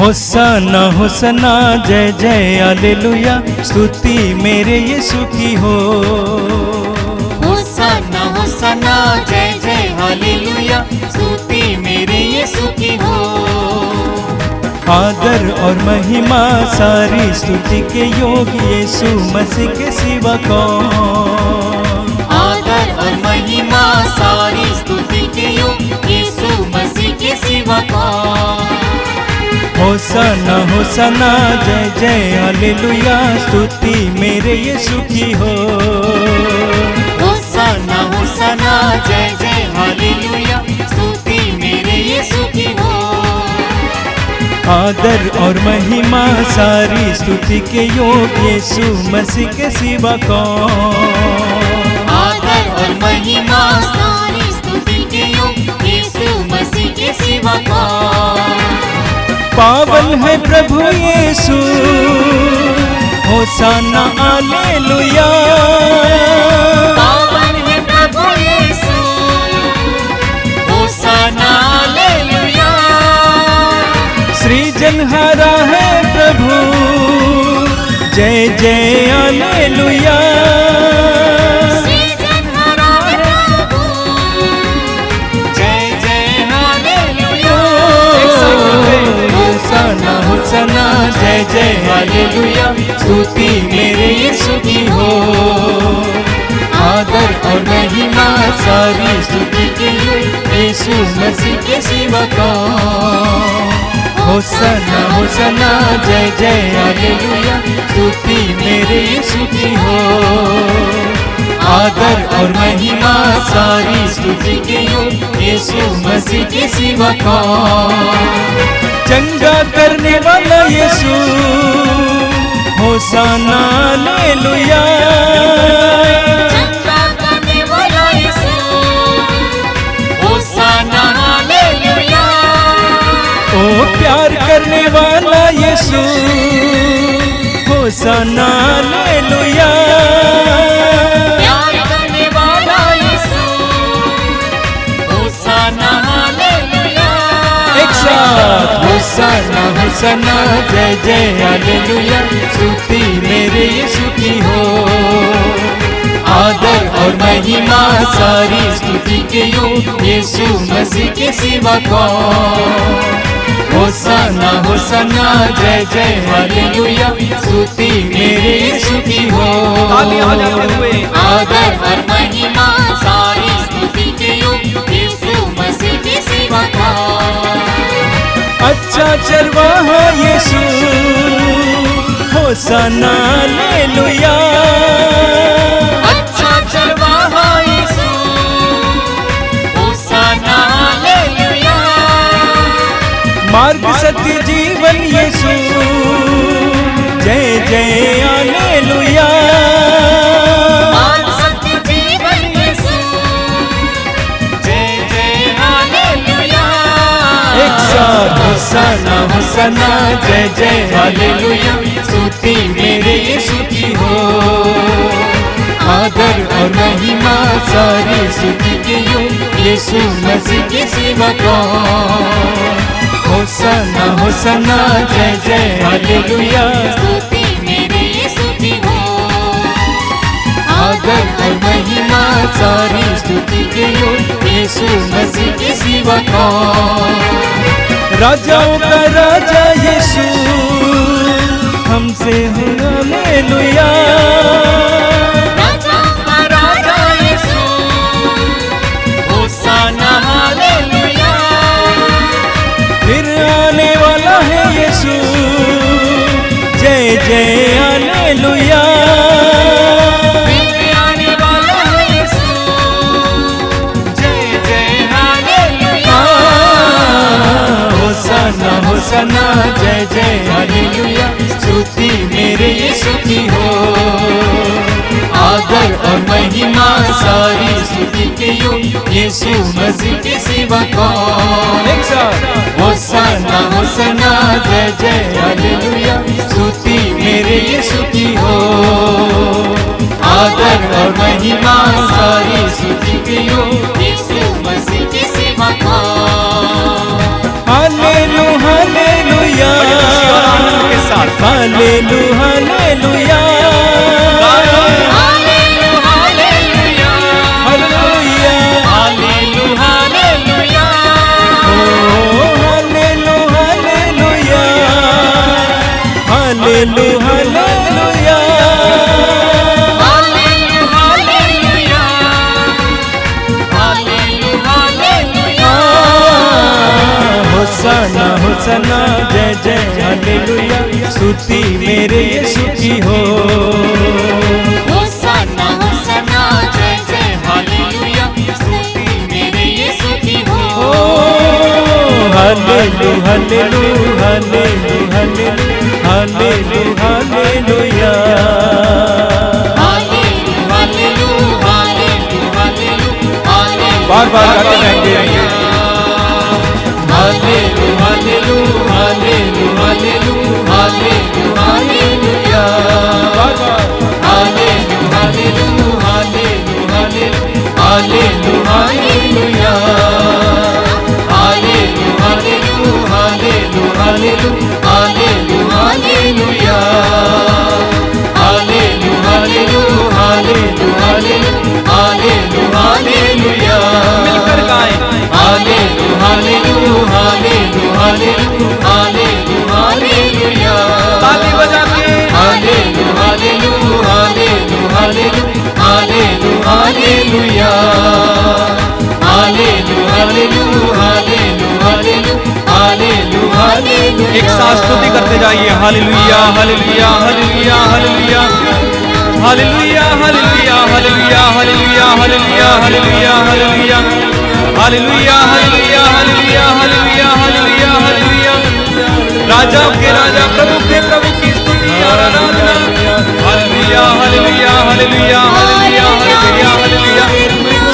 होसाना होसाना जय जय हालेलुया, स्तुति मेरे यीशु की हो। होसाना होसाना जय जय हालेलुया, स्तुति मेरे यीशु की हो। आदर और महिमा सारी स्तुति के योग यीशु मसीह के सिवा कौन। आदर और महिमा सारी स्तुति के योग यीशु मसीह के सिवा कौन। होसाना होसाना जय जय हालेलुया, स्तुति मेरे यीशु की हो। होसाना होसाना जय जय हालेलुया, स्तुति मेरे यीशु की हो। आदर और महिमा सारी स्तुति के योग यीशु मसीह के सिवा कौन। आदर और महिमा सारी स्तुति के योग यीशु मसीह के सिवा कौन। पावन है प्रभु यीशु, होसाना हालेलुया। पावन है प्रभु यीशु, होसाना हालेलुया। सृजनहारा है प्रभु, जय जय हालेलुया। सृजनहारा है प्रभु, जय जय हालेलुया। होसाना होसाना जय जय हालेलुया, स्तुति मेरे यीशु की हो। आदर और महिमा सारी स्तुति के यीशु मसीह के सिवा कौन। होसाना होसाना जय जय हालेलुया, स्तुति मेरे यीशु की हो। आदर और महिमा सारी स्तुति के योग यीशु मसीह के सिवा कौन। चंगा करने वाला यीशु, होसाना हालेलुया। चंगा करने वाला यीशु, होसाना हालेलुया। ओ प्यार करने वाला यीशु, होसाना हालेलुया। प्यार करने वाला यीशु, होसाना हालेलुया। एक साथ होसाना होसाना जय जय हालेलुया, स्तुति मेरे यीशु की हो। आदर और महिमा सारी स्तुति के योग यीशु मसीह के सिवा कौन। होसाना होसाना जय जय हालेलुया, स्तुति मेरे यीशु की हो। आदर और महिमा सारी स्तुति के योग यीशु मसीह के सिवा कौन। अच्छा चरवाहा यीशु, होसाना हालेलुया। अच्छा चरवाहा यीशु, होसाना हालेलुया। मार्ग सत्य जीवन यीशु, जय जय हालेलुया। मार्ग सत्य जीवन यीशु, जय जय हालेलुया। एक साथ होसाना होसाना जय जय हालेलुया, स्तुति मेरे यीशु की हो। आदर और महिमा सारी स्तुति के योग यीशु मसीह के सिवा कौन। होसाना होसाना जय जय हालेलुया, स्तुति मेरे यीशु की हो। आदर और महिमा सारी स्तुति के योग यीशु मसीह के सिवा कौन। राजाओं का राजा यीशु, हमसे हो हालेलुया। राजा का राजा यीशु, होसाना हालेलुया। फिर आने वाला है यीशु, जय जय हालेलुया। फिर आने वाला है यीशु, जय जय हालेलुया। होसाना होसाना जय जय हालेलुया, स्तुति मेरे यीशु की हो। आदर और महिमा सारी स्तुति के योग यीशु मसीह के सिवा कौन। होसाना होसाना जय जय हालेलुया, स्तुति मेरे यीशु की हो। आदर और महिमा सारी स्तुति के योग यीशु मसीह के सिवा कौन। Hallelujah hallelujah. हालेलुया हालेलुया होसाना होसाना जय जय हालेलुया स्तुति मेरे यीशु की हो होसाना होसाना जय जय हालेलुया स्तुति मेरे यीशु की हो हालेलुया हालेलुया हालेलुया हालेलुया हालेलुया बार बार गाते रहेंगे हालेलुया हालेलुया हालेलुया हालेलुया बार बार हालेलुया hallelujah hallelujah hallelujah hallelujah hallelujah हालेलुया मिलकर गाएं हालेलुया हालेलुया हालेलुया हालेलुया ताली बजा के हालेलुया हालेलुया हालेलुया हालेलुया हालेलुया हालेलुया एक साथ स्तुति करते जाइए हालेलुया hallelujah hallelujah hallelujah hallelujah hallelujah hallelujah hallelujah hallelujah hallelujah hallelujah hallelujah hallelujah hallelujah hallelujah hallelujah हालेलुया राजा के राजा प्रभु के प्रभु की स्तुति और आराधना हालेलुया हालेलुया हालेलुया हालेलुया हालेलुया हालेलुया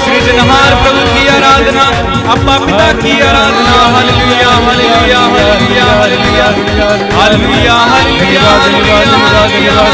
सृजनहार प्रभु की आराधना अब्बा पिता की आराधना हालेलुया hallelujah hallelujah hallelujah hallelujah hallelujah hallelujah हालेलुया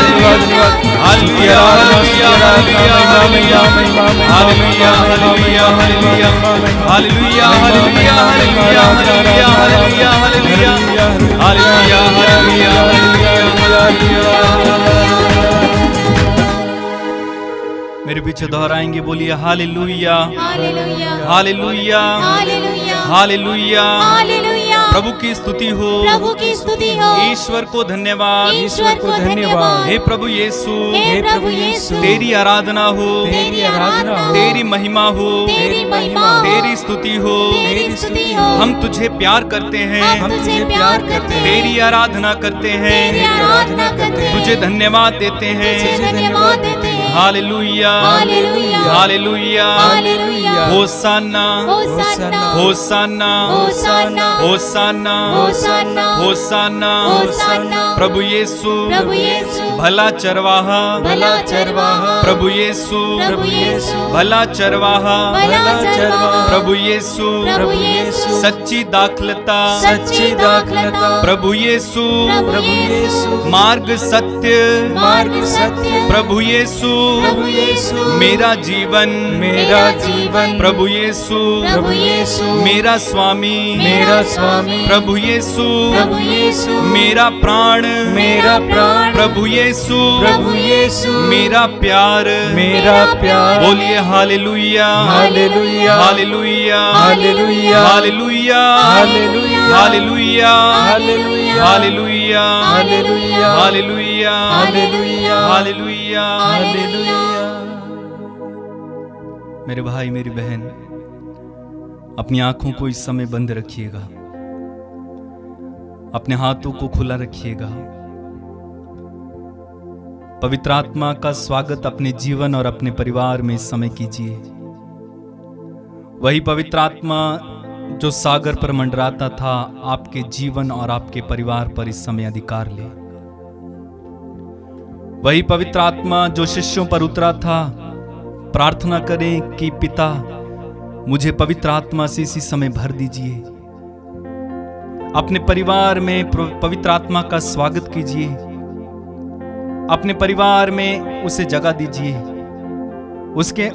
मेरे पीछे दोहराएंगे बोलिए हालेलुया हालेलुया हालेलुया हालेलुया हालेलुया हालेलुया प्रभु की स्तुति हो प्रभु की स्तुति हो ईश्वर को धन्यवाद ईश्वर को धन्यवाद हे प्रभु यीशु हे प्रभु यीशु तेरी आराधना हो तेरी आराधना हो तेरी महिमा हो तेरी महिमा हो तेरी स्तुति हो तेरी स्तुति हो हम तुझे प्यार करते हैं हम तुझे प्यार करते हैं तेरी आराधना करते तेरी हैं आराधना करते हैं तुझे धन्यवाद देते तुझे हैं धन्यवाद देते हैं हालेलुया हालेलुया हालेलुया हालेलुया होसाना होसाना होसाना होसाना होसाना होसाना होसाना होसाना प्रभु यीशु प्रभु यीशु भला चरवाहा भला चरवाहा प्रभु यीशु प्रभु यीशु भला चरवाहा भला चरवाहा प्रभु यीशु प्रभु यीशु सच्ची दाखलता सच्ची दाखलता प्रभु यीशु प्रभु यीशु मार्ग सत्य मार्ग सत्य प्रभु यीशु प्रभु यीशु मेरा जीवन मेरा जीवन प्रभु यीशु प्रभु यीशु मेरा स्वामी मेरा स्वामी प्रभु यीशु प्रभु यीशु मेरा प्राण मेरा प्राण प्रभु यीशु प्रभु यीशु मेरा प्यार मेरा प्यार बोलिए हालेलुया hallelujah hallelujah hallelujah hallelujah hallelujah hallelujah hallelujah hallelujah hallelujah hallelujah hallelujah hallelujah हालेलुया मेरे भाई मेरी बहन अपनी आंखों को इस समय बंद रखिएगा, अपने हाथों को खुला रखिएगा। पवित्र आत्मा का स्वागत अपने जीवन और अपने परिवार में इस समय कीजिए। वही पवित्र आत्मा जो सागर पर मंडराता था आपके जीवन और आपके परिवार पर इस समय अधिकार ले। वही पवित्र आत्मा जो शिष्यों पर उतरा था, प्रार्थना करें कि पिता मुझे पवित्र आत्मा से इसी समय भर दीजिए। अपने परिवार में पवित्र आत्मा का स्वागत कीजिए, अपने परिवार में उसे जगह दीजिए,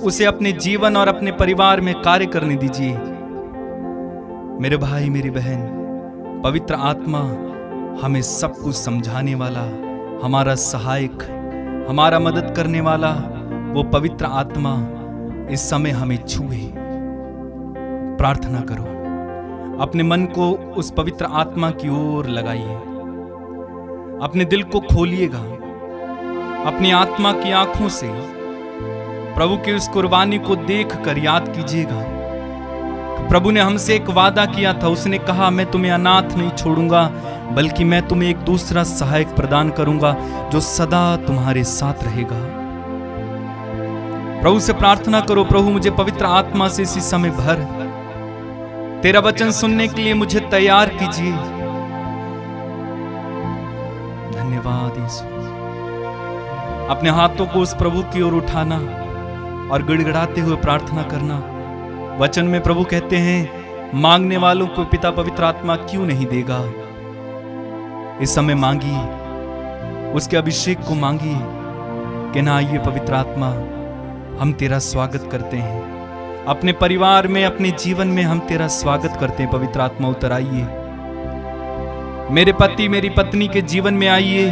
उसे अपने जीवन और अपने परिवार में कार्य करने दीजिए। मेरे भाई मेरी बहन, पवित्र आत्मा हमें सब कुछ समझाने वाला, हमारा सहायक, हमारा मदद करने वाला वो पवित्र आत्मा इस समय हमें छुए। प्रार्थना करो, अपने मन को उस पवित्र आत्मा की ओर लगाइए, अपने दिल को खोलिएगा, अपनी आत्मा की आंखों से प्रभु की उस कुर्बानी को देखकर याद कीजिएगा। प्रभु ने हमसे एक वादा किया था, उसने कहा मैं तुम्हें अनाथ नहीं छोड़ूंगा, बल्कि मैं तुम्हें एक दूसरा सहायक प्रदान करूंगा जो सदा तुम्हारे साथ रहेगा। प्रभु से प्रार्थना करो, प्रभु मुझे पवित्र आत्मा से इसी समय भर, तेरा वचन सुनने के लिए मुझे तैयार कीजिए। धन्यवाद यीशु। अपने हाथों को उस प्रभु की ओर उठाना और गिड़गिड़ाते हुए प्रार्थना करना। वचन में प्रभु कहते हैं, मांगने वालों को पिता पवित्र आत्मा क्यों नहीं देगा। इस समय मांगिए, उसके अभिषेक को मांगिए कि ना आइए पवित्र आत्मा, हम तेरा स्वागत करते हैं। अपने परिवार में, अपने जीवन में हम तेरा स्वागत करते हैं। पवित्र आत्मा उतर आइए, मेरे पति मेरी पत्नी के जीवन में आइए,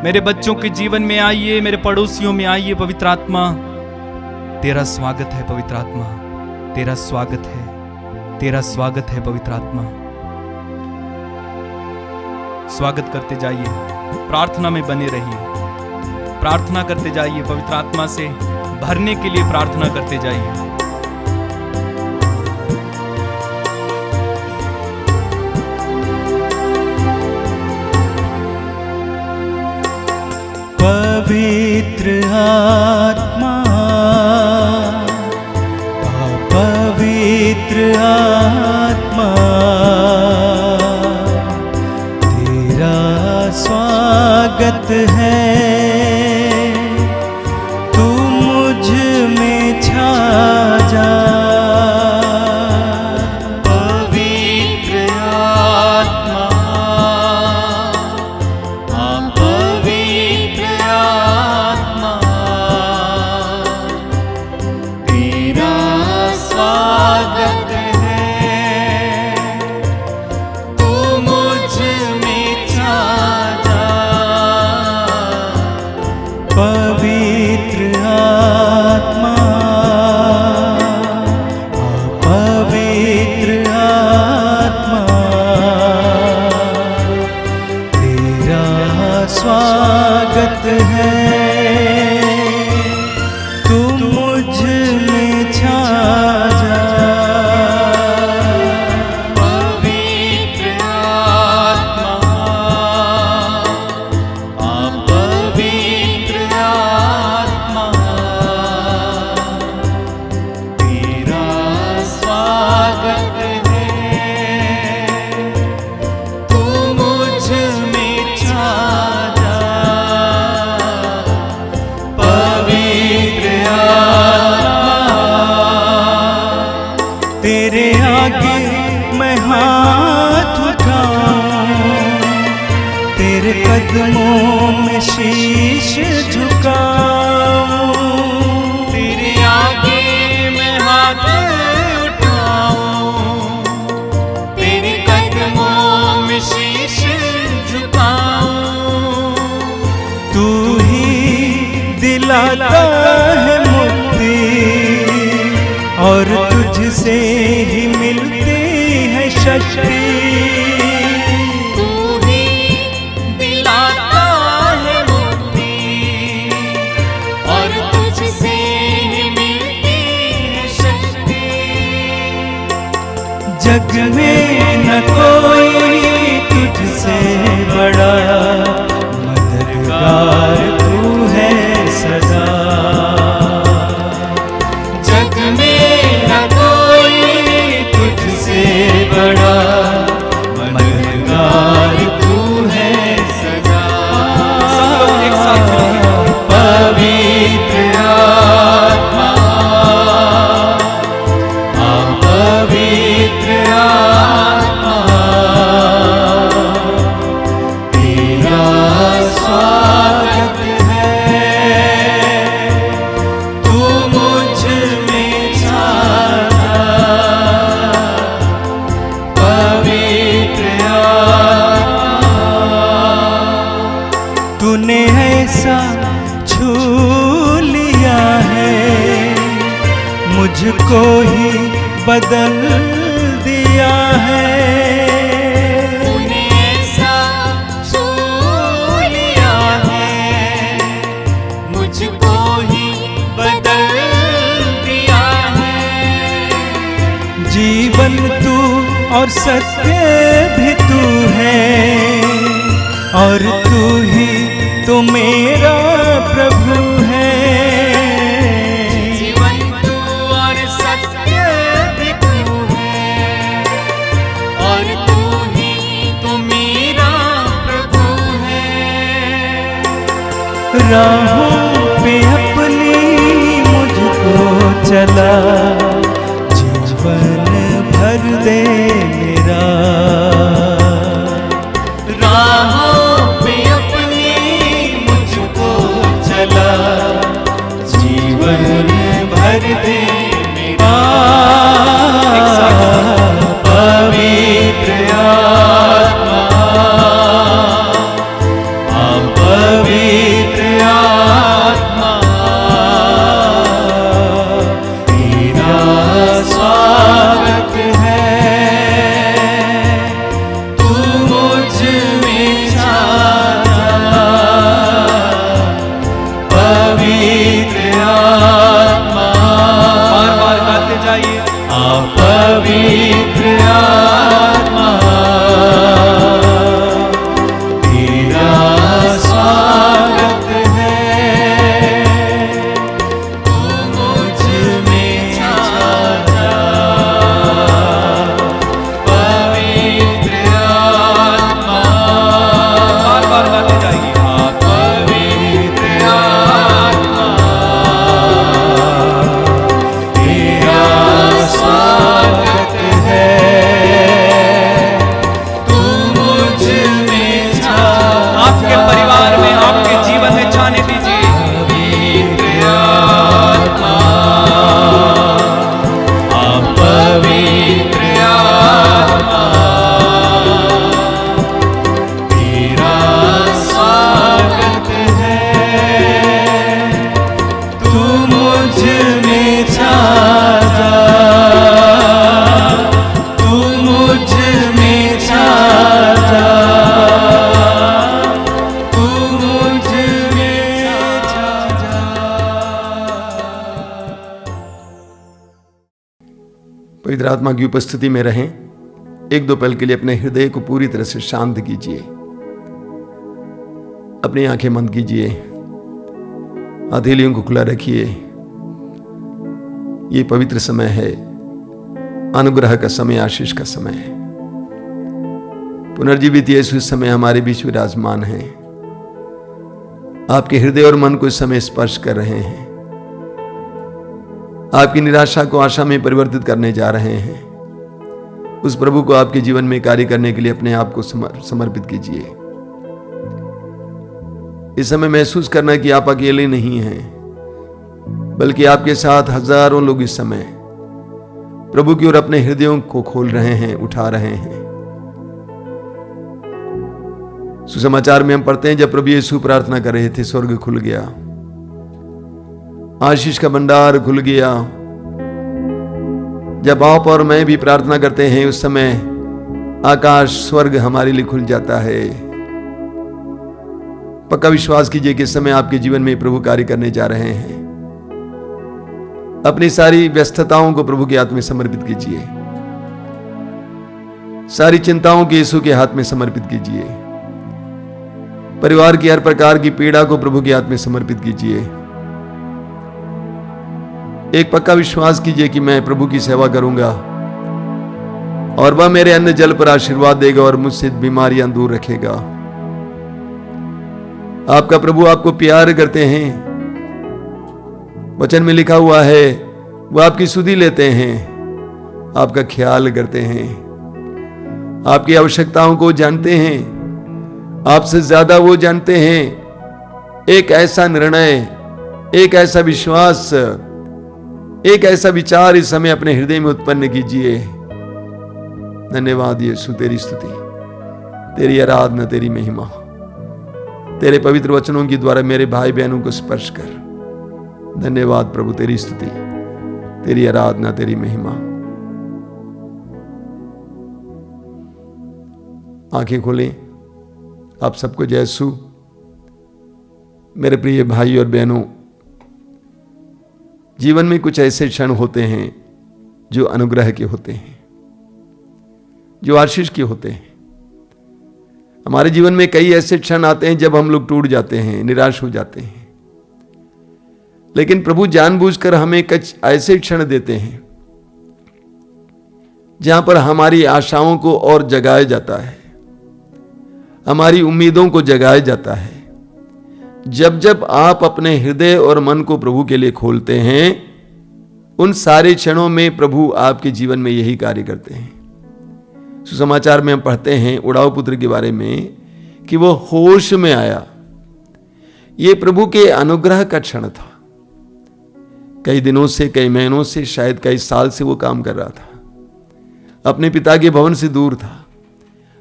मेरे बच्चों के जीवन में आइए, मेरे पड़ोसियों में आइए। पवित्र आत्मा तेरा स्वागत है। पवित्र आत्मा तेरा स्वागत है, तेरा स्वागत है। पवित्र आत्मा स्वागत करते जाइए, प्रार्थना में बने रहिए, प्रार्थना करते जाइए, पवित्र आत्मा से भरने के लिए प्रार्थना करते जाइए। पवित्र आत्मा, पवित्र आत्मा, तेरा स्वागत है, तू मुझ में छा जा। स्वागत है, तू मुझ में छा जा। पवित्र आत्मा, पवित्र आत्मा, तेरा स्वागत है, तू मुझ में छा जा। तेरे आगे मैं हाथ उठाऊं, तेरे कदमों में शीश झुकाऊं। तेरे आगे मैं हाथ उठाऊं, तेरे कदमों में शीश झुकाऊं। तू ही दिलाता है मुक्ति और तुझसे ही मिलती है शक्ति। तू ही दिलाता है मुक्ति और तुझसे ही मिलती है शक्ति। जग में न कोई तुझसे बड़ा, मददगार तू है सदा। जग में न कोई तुझसे बड़ा, मददगार तू है सदा। सब लोग एक साथ पवित्र आत्मा, पवित्र आत्मा, दिया है। तूने ऐसा छू लिया है, मुझको ही बदल दिया है। जीवन तू और सत्य भी तू है, और तू ही तो मेरा प्रभु है। जीवन तू और सत्य भी तू है, और तू ही तो मेरा प्रभु है। राहों पे अपनी मुझको चला, जीवन भर दे मेरा। राहों पे अपनी मुझको चला, जीवन भर दे मेरा। पवित्र आत्मा, पवित्र आत्मा, तेरा स्वागत है। तू मुझ में छा जा, पवित्र आत्मा। बार बार गाते जाइए। पवित्र आत्मा, तेरा स्वागत है। तू मुझ में छा जा, पवित्र आत्मा। बार बार गाते जाइए। पवित्र आत्मा, तेरा स्वागत है। तू मुझ में छा। आपके परिवार में, आपके जीवन में छाने दीजिए। पवित्र आत्मा, पवित्र आत्मा, तेरा स्वागत है। तू मुझ में छा जा, तू मुझ में छा जा, तू मुझ में छा जा। पवित्र आत्मा की उपस्थिति में रहें। एक दो पल के लिए अपने हृदय को पूरी तरह से शांत कीजिए। अपनी आंखें बंद कीजिए, हथेलियों को खुला रखिए। ये पवित्र समय है, अनुग्रह का समय, आशीष का समय है। पुनर्जीवित यीशु इस समय हमारे बीच विराजमान है। आपके हृदय और मन को इस समय स्पर्श कर रहे हैं। आपकी निराशा को आशा में परिवर्तित करने जा रहे हैं। उस प्रभु को आपके जीवन में कार्य करने के लिए अपने आप को समर्पित कीजिए। इस समय महसूस करना कि आप अकेले नहीं हैं, बल्कि आपके साथ हजारों लोग इस समय प्रभु की ओर अपने हृदयों को खोल रहे हैं, उठा रहे हैं। सुसमाचार में हम पढ़ते हैं, जब प्रभु यीशु प्रार्थना कर रहे थे, स्वर्ग खुल गया, आशीष का भंडार खुल गया। जब आप और मैं भी प्रार्थना करते हैं, उस समय आकाश स्वर्ग हमारे लिए खुल जाता है। पक्का विश्वास कीजिए कि इस समय आपके जीवन में प्रभु कार्य करने जा रहे हैं। अपनी सारी व्यस्तताओं को प्रभु के हाथ में समर्पित कीजिए। सारी चिंताओं को यीशु के हाथ में समर्पित कीजिए। परिवार की हर प्रकार की पीड़ा को प्रभु के हाथ में समर्पित कीजिए। एक पक्का विश्वास कीजिए कि मैं प्रभु की सेवा करूंगा और वह मेरे अन्न जल पर आशीर्वाद देगा और मुझसे बीमारियां दूर रखेगा। आपका प्रभु आपको प्यार करते हैं। वचन में लिखा हुआ है, वो आपकी सुधि लेते हैं, आपका ख्याल करते हैं, आपकी आवश्यकताओं को जानते हैं, आपसे ज्यादा वो जानते हैं। एक ऐसा निर्णय, एक ऐसा विश्वास, एक ऐसा विचार इस समय अपने हृदय में उत्पन्न कीजिए। धन्यवाद यीशु, तेरी स्तुति, तेरी आराधना, तेरी महिमा। तेरे पवित्र वचनों के द्वारा मेरे भाई बहनों को स्पर्श कर। धन्यवाद प्रभु, तेरी स्तुति, तेरी आराधना, तेरी महिमा। आंखें खोलें। आप सबको जय यीशु। मेरे प्रिय भाई और बहनों, जीवन में कुछ ऐसे क्षण होते हैं जो अनुग्रह के होते हैं, जो आशीष के होते हैं। हमारे जीवन में कई ऐसे क्षण आते हैं जब हम लोग टूट जाते हैं, निराश हो जाते हैं, लेकिन प्रभु जानबूझकर हमें कुछ ऐसे क्षण देते हैं जहां पर हमारी आशाओं को और जगाया जाता है, हमारी उम्मीदों को जगाया जाता है। जब जब आप अपने हृदय और मन को प्रभु के लिए खोलते हैं, उन सारे क्षणों में प्रभु आपके जीवन में यही कार्य करते हैं। सुसमाचार में हम पढ़ते हैं उड़ाऊ पुत्र के बारे में कि वो होश में आया। ये प्रभु के अनुग्रह का क्षण था। कई दिनों से, कई महीनों से, शायद कई साल से वो काम कर रहा था, अपने पिता के भवन से दूर था,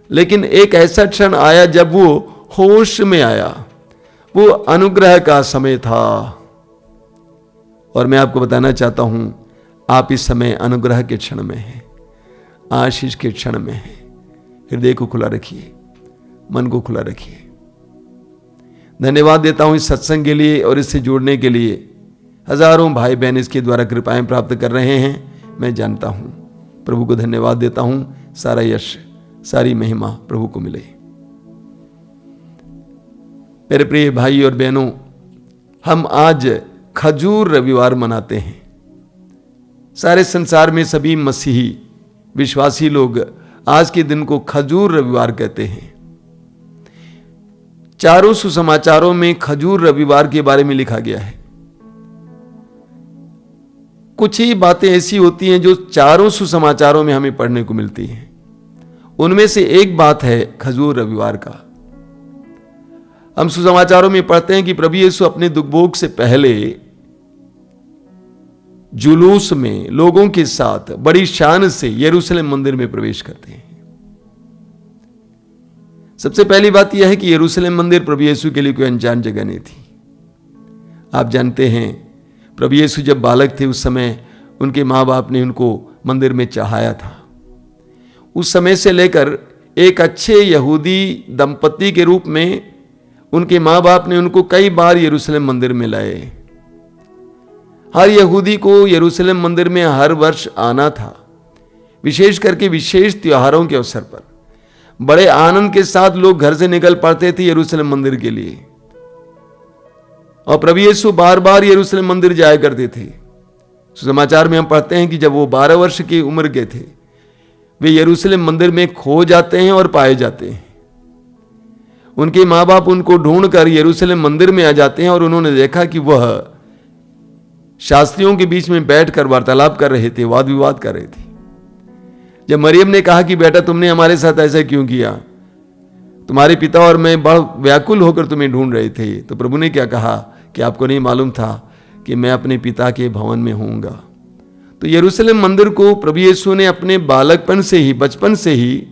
लेकिन एक ऐसा क्षण आया जब वो होश में आया। वो अनुग्रह का समय था। और मैं आपको बताना चाहता हूं, आप इस समय अनुग्रह के क्षण में हैं, आशीष के क्षण में हैं। हृदय को खुला रखिए, मन को खुला रखिए। धन्यवाद देता हूं इस सत्संग के लिए और इससे जुड़ने के लिए। हजारों भाई बहन इसके द्वारा कृपाएं प्राप्त कर रहे हैं, मैं जानता हूं। प्रभु को धन्यवाद देता हूं। सारा यश, सारी महिमा प्रभु को मिले। मेरे प्रिय भाई और बहनों, हम आज खजूर रविवार मनाते हैं। सारे संसार में सभी मसीही विश्वासी लोग आज के दिन को खजूर रविवार कहते हैं। चारों सुसमाचारों में खजूर रविवार के बारे में लिखा गया है। कुछ ही बातें ऐसी होती हैं जो चारों सुसमाचारों में हमें पढ़ने को मिलती हैं। उनमें से एक बात है खजूर रविवार का। हम सुसमाचारों में पढ़ते हैं कि प्रभु यीशु अपने दुखभोग से पहले जुलूस में लोगों के साथ बड़ी शान से यरूशलेम मंदिर में प्रवेश करते हैं। सबसे पहली बात यह है कि यरूशलेम मंदिर प्रभु यीशु के लिए कोई अनजान जगह नहीं थी। आप जानते हैं, प्रभु यीशु जब बालक थे उस समय उनके माँ बाप ने उनको मंदिर में चढ़ाया था। उस समय से लेकर एक अच्छे यहूदी दंपति के रूप में उनके माँ बाप ने उनको कई बार यरूशलेम मंदिर में लाए। हर यहूदी को यरूशलेम मंदिर में हर वर्ष आना था, विशेष करके विशेष त्योहारों के अवसर पर। बड़े आनंद के साथ लोग घर से निकल पड़ते थे यरूशलेम मंदिर के लिए, और प्रभु यीशु बार बार यरूशलेम मंदिर जाया करते थे। सुसमाचार में हम पढ़ते हैं कि जब वो 12 वर्ष की उम्र के थे, वे यरूशलेम मंदिर में खो जाते हैं और पाए जाते हैं। उनके माँ बाप उनको ढूंढकर यरूशलेम मंदिर में आ जाते हैं और उन्होंने देखा कि वह शास्त्रियों के बीच में बैठकर वार्तालाप कर रहे थे, वाद विवाद कर रहे थे। जब मरियम ने कहा कि बेटा तुमने हमारे साथ ऐसा क्यों किया, तुम्हारे पिता और मैं बड़ा व्याकुल होकर तुम्हें ढूंढ रहे थे, तो प्रभु ने क्या कहा कि आपको नहीं मालूम था कि मैं अपने पिता के भवन में होऊंगा। तो यरूशलेम मंदिर को प्रभु यीशु ने अपने बालकपन से ही, बचपन से ही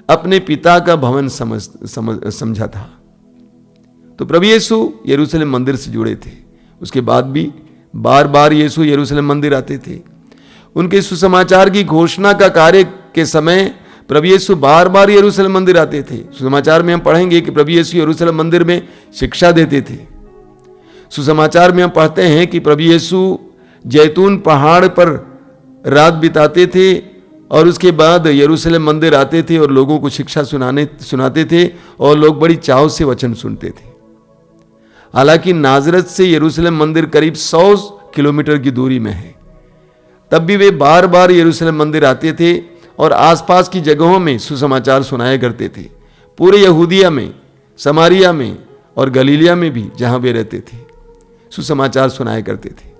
अपने पिता का भवन समझा था। तो प्रभु यीशु यरूशलेम मंदिर से जुड़े थे। उसके बाद भी बार बार यीशु यरूशलेम मंदिर आते थे। उनके सुसमाचार की घोषणा का कार्य के समय प्रभु यीशु बार बार यरूशलेम मंदिर आते थे। सुसमाचार में हम पढ़ेंगे कि प्रभु यीशु यरूशलेम मंदिर में शिक्षा देते थे। सुसमाचार में हम पढ़ते हैं कि प्रभु यीशु जैतून पहाड़ पर रात बिताते थे और उसके बाद यरूशलेम मंदिर आते थे और लोगों को शिक्षा सुनाते थे और लोग बड़ी चाव से वचन सुनते थे। हालांकि नाजरत से यरूशलेम मंदिर करीब 100 किलोमीटर की दूरी में है, तब भी वे बार बार यरूशलेम मंदिर आते थे और आसपास की जगहों में सुसमाचार सुनाया करते थे। पूरे यहूदिया में, समारिया में और गलीलिया में भी जहां वे रहते थे सुसमाचार सुनाया करते थे।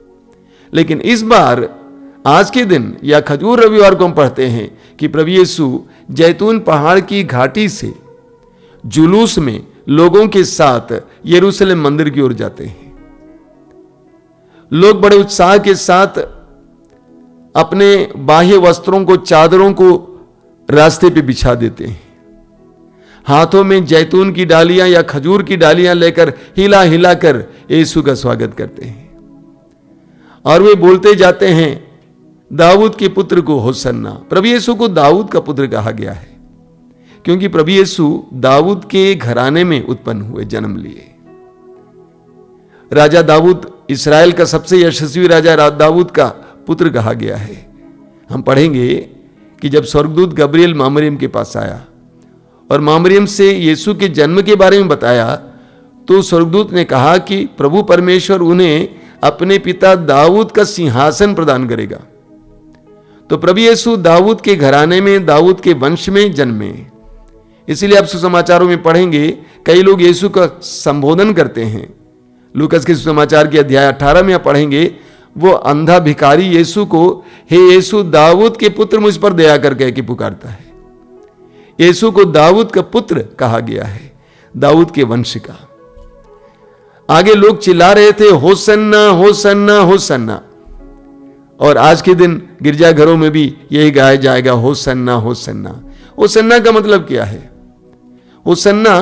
लेकिन इस बार आज के दिन या खजूर रविवार को हम पढ़ते हैं कि प्रभु यीशु जैतून पहाड़ की घाटी से जुलूस में लोगों के साथ यरूशलेम मंदिर की ओर जाते हैं। लोग बड़े उत्साह के साथ अपने बाह्य वस्त्रों को, चादरों को रास्ते पे बिछा देते हैं। हाथों में जैतून की डालियां या खजूर की डालियां लेकर हिला हिला कर यीशु का स्वागत करते हैं और वे बोलते जाते हैं, दाऊद के पुत्र को होसन्ना। प्रभु यीशु को दाऊद का पुत्र कहा गया है क्योंकि प्रभु यीशु दाऊद के घराने में उत्पन्न हुए, जन्म लिए। राजा दाऊद इस्राएल का सबसे यशस्वी राजा दाऊद का पुत्र कहा गया है। हम पढ़ेंगे कि जब स्वर्गदूत गब्रिएल माँ मरियम के पास आया और माँ मरियम से यीशु के जन्म के बारे में बताया, तो स्वर्गदूत ने कहा कि प्रभु परमेश्वर उन्हें अपने पिता दाऊद का सिंहासन प्रदान करेगा। तो प्रभु यीशु दाऊद के घराने में, दाऊद के वंश में जन्मे। इसीलिए आप सुसमाचारों में पढ़ेंगे, कई लोग यीशु का संबोधन करते हैं। लूकस के सुसमाचार के अध्याय 18 में आप पढ़ेंगे, वो अंधा भिखारी यीशु को, हे यीशु दाऊद के पुत्र मुझ पर दया कर कह के पुकारता है। यीशु को दाऊद का पुत्र कहा गया है, दाऊद के वंश का। आगे लोग चिल्ला रहे थे, होसन्ना होसन्ना होसन्ना। और आज के दिन गिरजाघरों में भी यही गाया जाएगा, होसन्ना होसन्ना। होसन्ना का मतलब क्या है? होसन्ना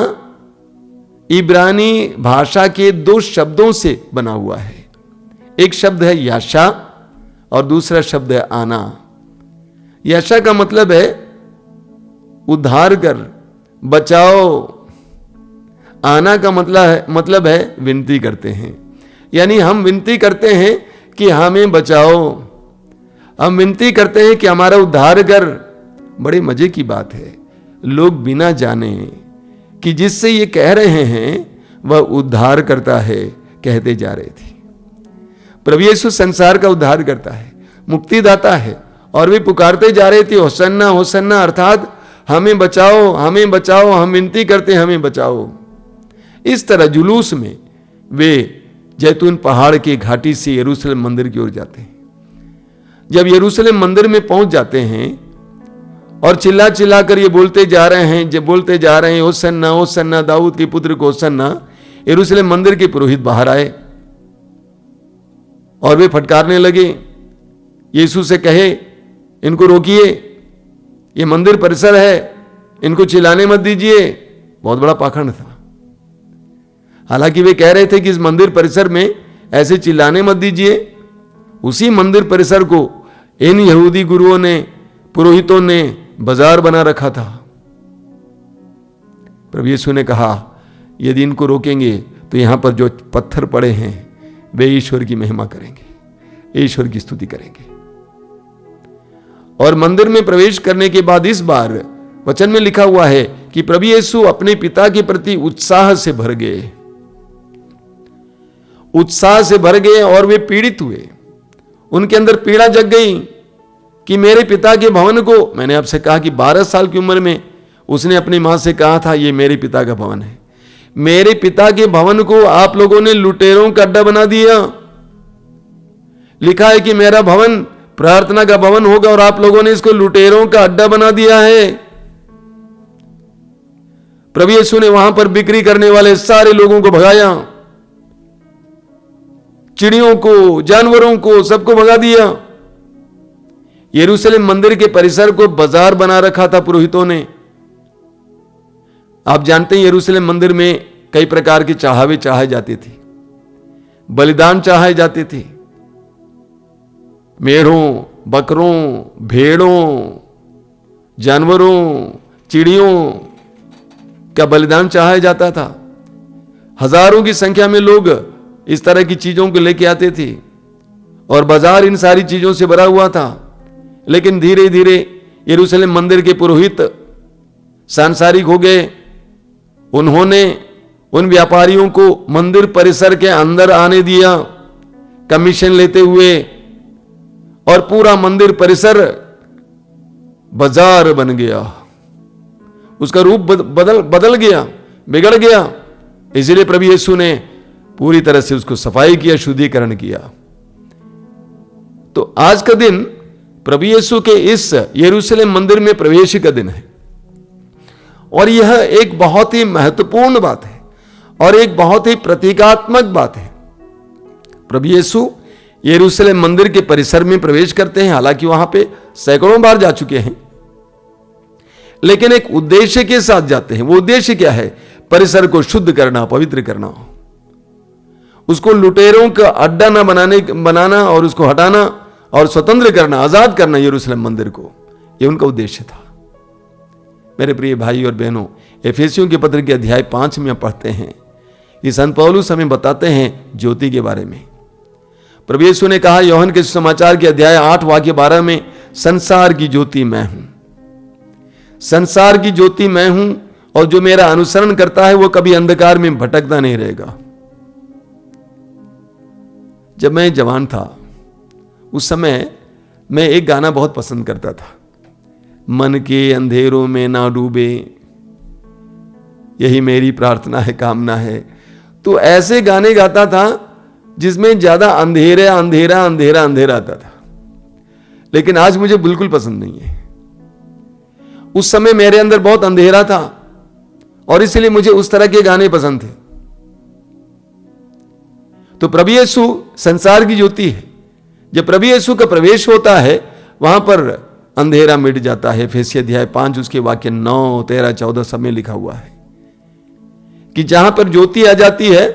इब्रानी भाषा के दो शब्दों से बना हुआ है। एक शब्द है याशा और दूसरा शब्द है आना। याशा का मतलब है उद्धार कर, बचाओ। आना का मतलब है विनती करते हैं, यानी हम विनती करते हैं कि हमें बचाओ, हम विनती करते हैं कि हमारा उद्धार कर। बड़े मजे की बात है, लोग बिना जाने कि जिससे ये कह रहे हैं वह उद्धार करता है, कहते जा रहे थे। प्रभु यीशु संसार का उद्धार करता है, मुक्तिदाता है, और वे पुकारते जा रहे थे, होसन्ना होसन्ना, अर्थात हमें बचाओ, हमें बचाओ, हम विनती करते हैं, हमें बचाओ। इस तरह जुलूस में वे जैतून पहाड़ की घाटी से यरूशलेम मंदिर की ओर जाते हैं। जब यरूशलेम मंदिर में पहुंच जाते हैं और चिल्ला चिल्ला कर ये बोलते जा रहे हैं, होसन्ना होसन्ना, दाऊद के पुत्र को होसन्ना, यरूशलेम मंदिर के पुरोहित बाहर आए और वे फटकारने लगे। यीशु से कहे, इनको रोकिए, ये मंदिर परिसर है, इनको चिल्लाने मत दीजिए। बहुत बड़ा पाखंड था। हालांकि वे कह रहे थे कि इस मंदिर परिसर में ऐसे चिल्लाने मत दीजिए, उसी मंदिर परिसर को इन यहूदी गुरुओं ने, पुरोहितों ने बाजार बना रखा था। प्रभु यीशु ने कहा, यदि इनको रोकेंगे तो यहां पर जो पत्थर पड़े हैं वे ईश्वर की महिमा करेंगे, ईश्वर की स्तुति करेंगे। और मंदिर में प्रवेश करने के बाद इस बार वचन में लिखा हुआ है कि प्रभु यीशु अपने पिता के प्रति उत्साह से भर गए, उत्साह से भर गए, और वे पीड़ित हुए। उनके अंदर पीड़ा जग गई कि मेरे पिता के भवन को, मैंने आपसे कहा कि 12 साल की उम्र में उसने अपनी मां से कहा था, ये मेरे पिता का भवन है, मेरे पिता के भवन को आप लोगों ने लुटेरों का अड्डा बना दिया। लिखा है कि मेरा भवन प्रार्थना का भवन होगा और आप लोगों ने इसको लुटेरों का अड्डा बना दिया है। प्रभु यीशु ने वहां पर बिक्री करने वाले सारे लोगों को भगाया, चिड़ियों को, जानवरों को, सबको भगा दिया। यरूशलेम मंदिर के परिसर को बाजार बना रखा था पुरोहितों ने। आप जानते हैं यरूशलेम मंदिर में कई प्रकार की चढ़ावे चढ़ाए जाते थे, बलिदान चढ़ाए जाते थे। मेढ़ों, बकरों, भेड़ों, जानवरों, चिड़ियों का बलिदान चढ़ाया जाता था। हजारों की संख्या में लोग इस तरह की चीजों को लेके आते थे और बाजार इन सारी चीजों से भरा हुआ था। लेकिन धीरे धीरे यरूशलेम मंदिर के पुरोहित सांसारिक हो गए। उन्होंने उन व्यापारियों को मंदिर परिसर के अंदर आने दिया कमीशन लेते हुए, और पूरा मंदिर परिसर बाजार बन गया। उसका रूप बदल गया, बिगड़ गया। इसलिए प्रभु यीशु ने पूरी तरह से उसको सफाई किया, शुद्धिकरण किया। तो आज का दिन प्रभु यीशु के इस यरूशलेम मंदिर में प्रवेश का दिन है, और यह एक बहुत ही महत्वपूर्ण बात है और एक बहुत ही प्रतीकात्मक बात है। प्रभु यीशु यरूशलेम मंदिर के परिसर में प्रवेश करते हैं। हालांकि वहां पे सैकड़ों बार जा चुके हैं, लेकिन एक उद्देश्य के साथ जाते हैं। वो उद्देश्य क्या है? परिसर को शुद्ध करना, पवित्र करना, उसको लुटेरों का अड्डा न बनाना और उसको हटाना और स्वतंत्र करना, आजाद करना यरूशलेम मंदिर को। यह उनका उद्देश्य था। मेरे प्रिय भाई और बहनों, एफेसियों के पत्र के अध्याय 5 में पढ़ते हैं कि संत पौलुस हमें बताते हैं ज्योति के बारे में। प्रभु यीशु ने कहा यूहन्ना के सुसमाचार के अध्याय 8 वाक्य 12 में, संसार की ज्योति मैं हूं, संसार की ज्योति मैं हूं, और जो मेरा अनुसरण करता है वो कभी अंधकार में भटकता नहीं रहेगा। जब मैं जवान था उस समय मैं एक गाना बहुत पसंद करता था, मन के अंधेरों में ना डूबे, यही मेरी प्रार्थना है, कामना है। तो ऐसे गाने गाता था जिसमें ज्यादा अंधेरा अंधेरा अंधेरा अंधेरा आता था, लेकिन आज मुझे बिल्कुल पसंद नहीं है। उस समय मेरे अंदर बहुत अंधेरा था और इसलिए मुझे उस तरह के गाने पसंद थे। तो प्रभु यीशु संसार की ज्योति है। जब प्रभु यीशु का प्रवेश होता है वहां पर अंधेरा मिट जाता है। एफेसियों अध्याय 5 उसके वाक्य 9, 13, 14 सब में लिखा हुआ है कि जहां पर ज्योति आ जाती है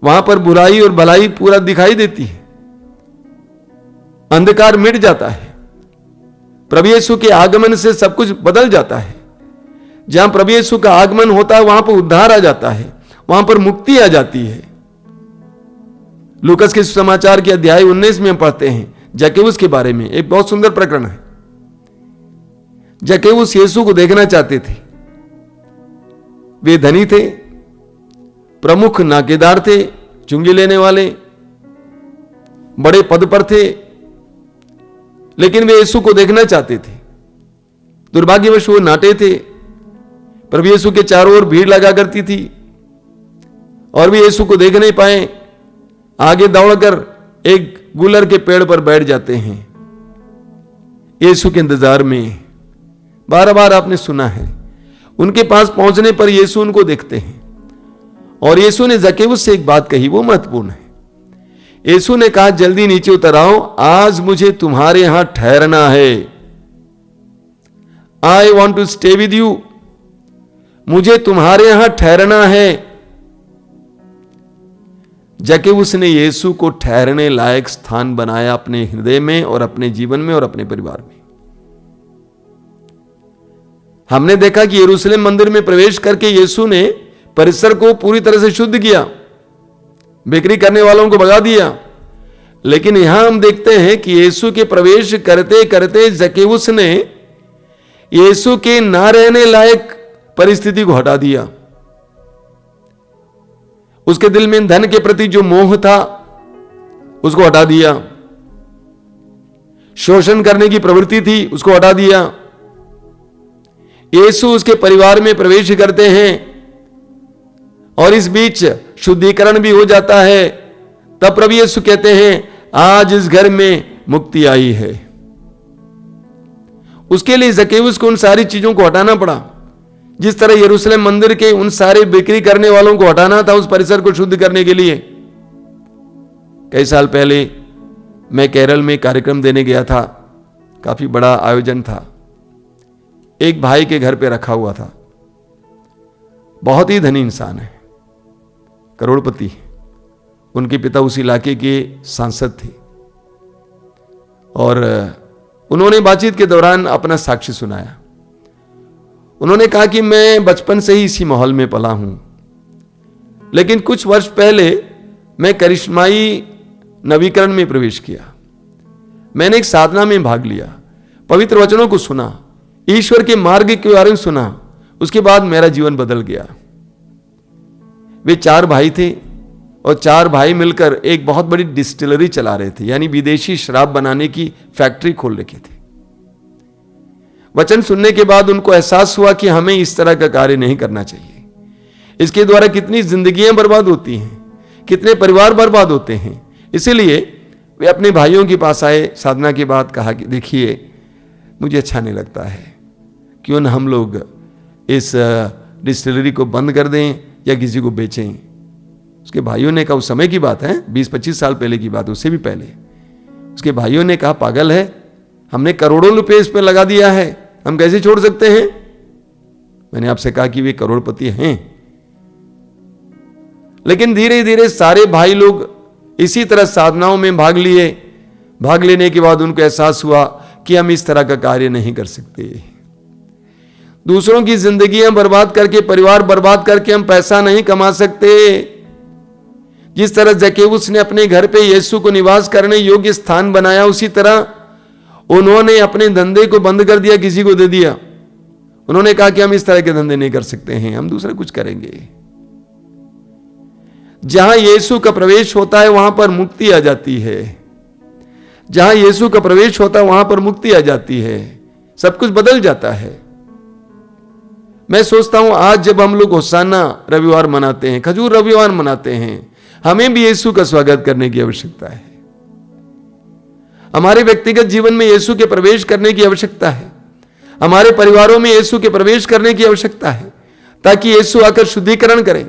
वहां पर बुराई और भलाई पूरा दिखाई देती है, अंधकार मिट जाता है। प्रभु यीशु के आगमन से सब कुछ बदल जाता है। जहां प्रभु यीशु का आगमन होता है वहां पर उद्धार आ जाता है, वहां पर मुक्ति आ जाती है। लूकस के समाचार के अध्याय 19 में हम पढ़ते हैं जक्केउस के बारे में। एक बहुत सुंदर प्रकरण है। जक्केउस यीशु को देखना चाहते थे। वे धनी थे, प्रमुख नाकेदार थे, चुंगी लेने वाले, बड़े पद पर थे, लेकिन वे यीशु को देखना चाहते थे। दुर्भाग्यवश वो नाटे थे। प्रभु यीशु के चारों ओर भीड़ लगा करती थी और वे यीशु को देख नहीं पाए। आगे दौड़कर एक गुलर के पेड़ पर बैठ जाते हैं यीशु के इंतजार में। बार बार आपने सुना है, उनके पास पहुंचने पर यीशु उनको देखते हैं और यीशु ने जक्केउस से एक बात कही, वो महत्वपूर्ण है। यीशु ने कहा जल्दी नीचे उतर आओ, आज मुझे तुम्हारे यहां ठहरना है। I want to stay with you, मुझे तुम्हारे यहां ठहरना है। जक्केउस ने यीशु को ठहरने लायक स्थान बनाया अपने हृदय में और अपने जीवन में और अपने परिवार में। हमने देखा कि यरूशलेम मंदिर में प्रवेश करके यीशु ने परिसर को पूरी तरह से शुद्ध किया, बिक्री करने वालों को भगा दिया। लेकिन यहां हम देखते हैं कि यीशु के प्रवेश करते करते जक्केउस ने यीशु के ना रहने लायक परिस्थिति को हटा दिया। उसके दिल में धन के प्रति जो मोह था उसको हटा दिया, शोषण करने की प्रवृत्ति थी उसको हटा दिया। यीशु उसके परिवार में प्रवेश करते हैं और इस बीच शुद्धिकरण भी हो जाता है। तब प्रभु यीशु कहते हैं आज इस घर में मुक्ति आई है। उसके लिए जक्केउस को उन सारी चीजों को हटाना पड़ा। जिस तरह यरूशलेम मंदिर के उन सारे बिक्री करने वालों को हटाना था उस परिसर को शुद्ध करने के लिए। कई साल पहले मैं केरल में कार्यक्रम देने गया था, काफी बड़ा आयोजन था। एक भाई के घर पे रखा हुआ था, बहुत ही धनी इंसान है, करोड़पति। उनके पिता उस इलाके के सांसद थे और उन्होंने बातचीत के दौरान अपना साक्ष्य सुनाया। उन्होंने कहा कि मैं बचपन से ही इसी माहौल में पला हूं, लेकिन कुछ वर्ष पहले मैं करिश्माई नवीकरण में प्रवेश किया। मैंने एक साधना में भाग लिया, पवित्र वचनों को सुना, ईश्वर के मार्ग के बारे में सुना। उसके बाद मेरा जीवन बदल गया। वे 4 भाई थे और 4 भाई मिलकर एक बहुत बड़ी डिस्टिलरी चला रहे थे, यानी विदेशी शराब बनाने की फैक्ट्री खोल रखे थे। वचन सुनने के बाद उनको एहसास हुआ कि हमें इस तरह का कार्य नहीं करना चाहिए। इसके द्वारा कितनी जिंदगियां बर्बाद होती हैं, कितने परिवार बर्बाद होते हैं। इसीलिए वे अपने भाइयों के पास आए, साधना के बाद कहा कि देखिए मुझे अच्छा नहीं लगता है, क्यों न हम लोग इस डिस्टिलरी को बंद कर दें या किसी को बेचें। उसके भाइयों ने कहा, उस समय की बात है, 20-25 साल पहले की बात, उससे भी पहले। उसके भाइयों ने कहा पागल है, हमने करोड़ों रुपए इस पर लगा दिया है, हम कैसे छोड़ सकते हैं। मैंने आपसे कहा कि वे करोड़पति हैं। लेकिन धीरे धीरे सारे भाई लोग इसी तरह साधनाओं में भाग लिए। भाग लेने के बाद उनको एहसास हुआ कि हम इस तरह का कार्य नहीं कर सकते। दूसरों की जिंदगियां बर्बाद करके, परिवार बर्बाद करके हम पैसा नहीं कमा सकते। जिस तरह जक्केउस ने अपने घर पे यीशु को निवास करने योग्य स्थान बनाया, उसी तरह उन्होंने अपने धंधे को बंद कर दिया, किसी को दे दिया। उन्होंने कहा कि हम इस तरह के धंधे नहीं कर सकते हैं, हम दूसरा कुछ करेंगे। जहां यीशु का प्रवेश होता है वहां पर मुक्ति आ जाती है। जहां यीशु का प्रवेश होता है वहां पर मुक्ति आ जाती है, सब कुछ बदल जाता है। मैं सोचता हूं आज जब हम लोग होसाना रविवार मनाते हैं, खजूर रविवार मनाते हैं, हमें भी यीशु का स्वागत करने की आवश्यकता है। हमारे व्यक्तिगत जीवन में यीशु के प्रवेश करने की आवश्यकता है। हमारे परिवारों में यीशु के प्रवेश करने की आवश्यकता है, ताकि यीशु आकर शुद्धिकरण करें,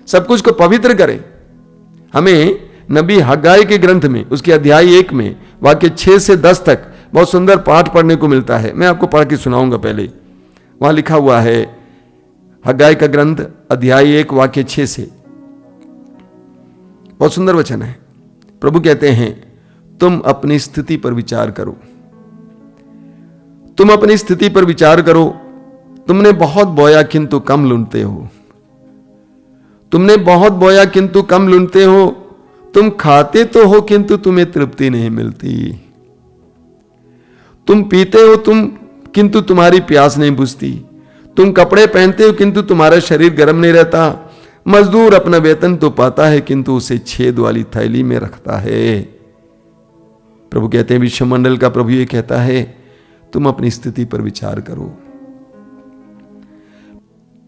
सब कुछ को पवित्र करें। हमें नबी हग्गाई के ग्रंथ में उसके अध्याय 1 में वाक्य 6 से 10 तक बहुत सुंदर पाठ पढ़ने को मिलता है। मैं आपको पढ़ के सुनाऊंगा। पहले वहां लिखा हुआ है, हग्गाई का ग्रंथ अध्याय 1 वाक्य 6 से, बहुत सुंदर वचन है। प्रभु कहते हैं, तुम अपनी स्थिति पर विचार करो, तुम अपनी स्थिति पर विचार करो। तुमने बहुत बोया किंतु कम लूटते हो, तुमने बहुत बोया किंतु कम लूटते हो। तुम खाते तो हो किंतु तुम्हें तृप्ति नहीं मिलती। तुम पीते हो किंतु तुम्हारी प्यास नहीं बुझती। तुम कपड़े पहनते हो किंतु तुम्हारा शरीर गर्म नहीं रहता। मजदूर अपना वेतन तो पाता है किंतु उसे छेद वाली थैली में रखता है। प्रभु कहते हैं, विश्वमंडल का प्रभु ये कहता है, तुम अपनी स्थिति पर विचार करो।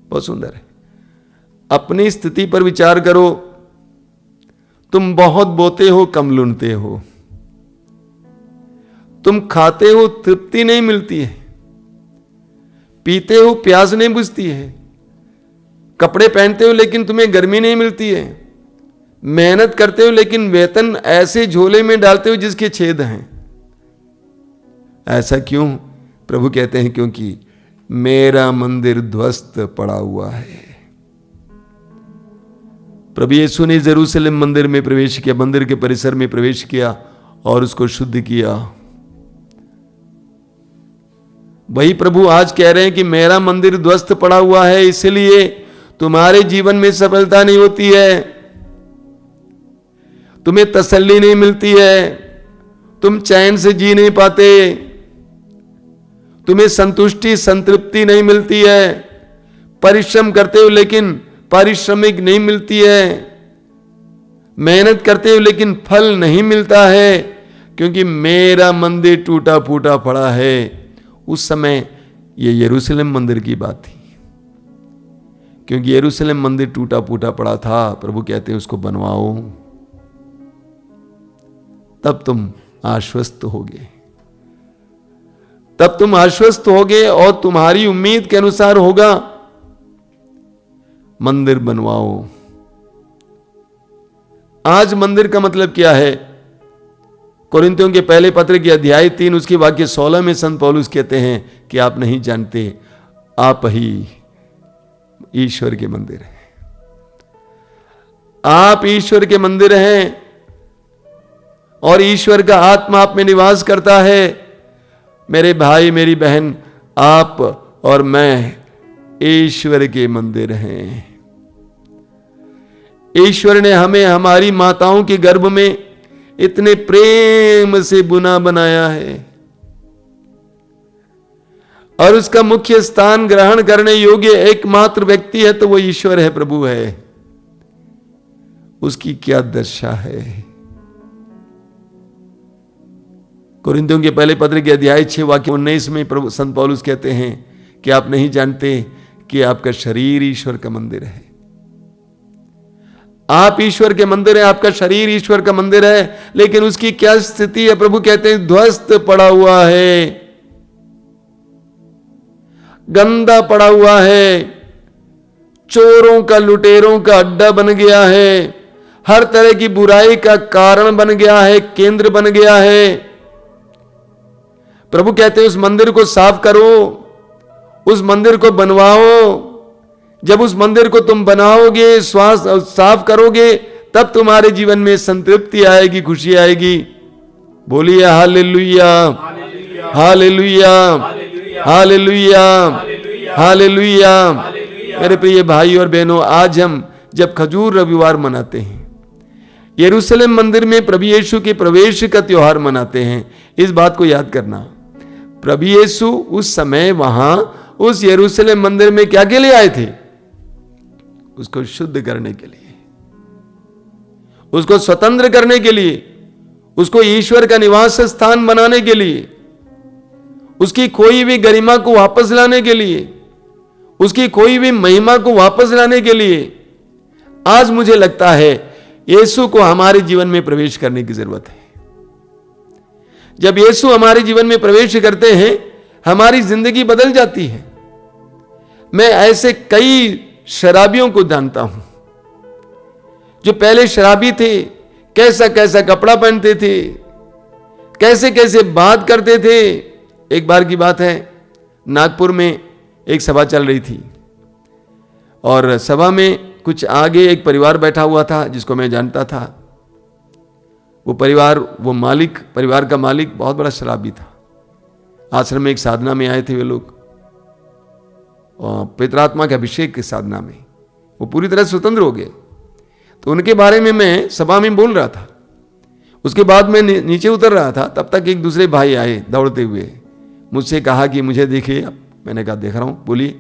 बहुत सुंदर है। अपनी स्थिति पर विचार करो। तुम बहुत बोते हो, कम लूटते हो। तुम खाते हो, तृप्ति नहीं मिलती है। पीते हो, प्यास नहीं बुझती है। कपड़े पहनते हो लेकिन तुम्हें गर्मी नहीं मिलती है। मेहनत करते हो लेकिन वेतन ऐसे झोले में डालते हो जिसके छेद हैं। ऐसा क्यों? प्रभु कहते हैं, क्योंकि मेरा मंदिर ध्वस्त पड़ा हुआ है। प्रभु यीशु ने जेरूशलेम मंदिर में प्रवेश किया, मंदिर के परिसर में प्रवेश किया और उसको शुद्ध किया। वही प्रभु आज कह रहे हैं कि मेरा मंदिर ध्वस्त पड़ा हुआ है, इसलिए तुम्हारे जीवन में सफलता नहीं होती है, तुम्हें तसल्ली नहीं मिलती है, तुम चैन से जी नहीं पाते, तुम्हें संतुष्टि संतृप्ति नहीं मिलती है। परिश्रम करते हो लेकिन पारिश्रमिक नहीं मिलती है। मेहनत करते हो लेकिन फल नहीं मिलता है, क्योंकि मेरा मंदिर टूटा फूटा पड़ा है। उस समय ये यरूशलेम मंदिर की बात थी, क्योंकि यरूशलेम मंदिर टूटा फूटा पड़ा था। प्रभु कहते हैं, उसको बनवाओ, तब तुम आश्वस्त होगे, तब तुम आश्वस्त होगे और तुम्हारी उम्मीद के अनुसार होगा। मंदिर बनवाओ। आज मंदिर का मतलब क्या है? कोरिन्थियों के पहले पत्र के अध्याय 3 उसके वाक्य 16 में संत पौलुस कहते हैं कि आप नहीं जानते, आप ही ईश्वर के मंदिर हैं। आप ईश्वर के मंदिर हैं और ईश्वर का आत्मा आप में निवास करता है। मेरे भाई मेरी बहन, आप और मैं ईश्वर के मंदिर हैं। ईश्वर ने हमें हमारी माताओं के गर्भ में इतने प्रेम से बुना बनाया है और उसका मुख्य स्थान ग्रहण करने योग्य एकमात्र व्यक्ति है तो वो ईश्वर है, प्रभु है। उसकी क्या दशा है? कोरिन्थियों के पहले पत्र के अध्याय 6 वाक्य 19 में प्रभु संत पौलुस कहते हैं कि आप नहीं जानते कि आपका शरीर ईश्वर का मंदिर है। आप ईश्वर के मंदिर है, आपका शरीर ईश्वर का मंदिर है, लेकिन उसकी क्या स्थिति है? प्रभु कहते हैं ध्वस्त पड़ा हुआ है, गंदा पड़ा हुआ है, चोरों का लुटेरों का अड्डा बन गया है, हर तरह की बुराई का कारण बन गया है, केंद्र बन गया है। प्रभु कहते हैं उस मंदिर को साफ करो, उस मंदिर को बनवाओ। जब उस मंदिर को तुम बनाओगे, साफ करोगे, तब तुम्हारे जीवन में संतृप्ति आएगी, खुशी आएगी। बोलिए हालेलुया, हालेलुया, हालेलुया, हालेलुया। मेरे प्रिय भाई और बहनों, आज हम जब खजूर रविवार मनाते हैं, यरूशलेम मंदिर में प्रभु यीशु के प्रवेश का त्योहार मनाते हैं, इस बात को याद करना, प्रभु यीशु उस समय वहां उस यरूशलेम मंदिर में क्या के लिए आए थे? उसको शुद्ध करने के लिए, उसको स्वतंत्र करने के लिए, उसको ईश्वर का निवास स्थान बनाने के लिए, उसकी खोई हुई गरिमा को वापस लाने के लिए, उसकी खोई हुई महिमा को वापस लाने के लिए। आज मुझे लगता है यीशु को हमारे जीवन में प्रवेश करने की जरूरत है। जब यीशु हमारे जीवन में प्रवेश करते हैं, हमारी जिंदगी बदल जाती है। मैं ऐसे कई शराबियों को जानता हूं जो पहले शराबी थे, कैसा कैसा कपड़ा पहनते थे, कैसे कैसे बात करते थे। एक बार की बात है, नागपुर में एक सभा चल रही थी और सभा में कुछ आगे एक परिवार बैठा हुआ था जिसको मैं जानता था। वो परिवार का मालिक बहुत बड़ा शराबी था। आश्रम में एक साधना में आए थे वे लोग, और पितरात्मा के अभिषेक की साधना में वो पूरी तरह स्वतंत्र हो गए। तो उनके बारे में मैं सभा में बोल रहा था। उसके बाद मैं नीचे उतर रहा था, तब तक एक दूसरे भाई आए दौड़ते हुए, मुझसे कहा कि मुझे देखिए। मैंने कहा देख रहा हूं। बोलिए,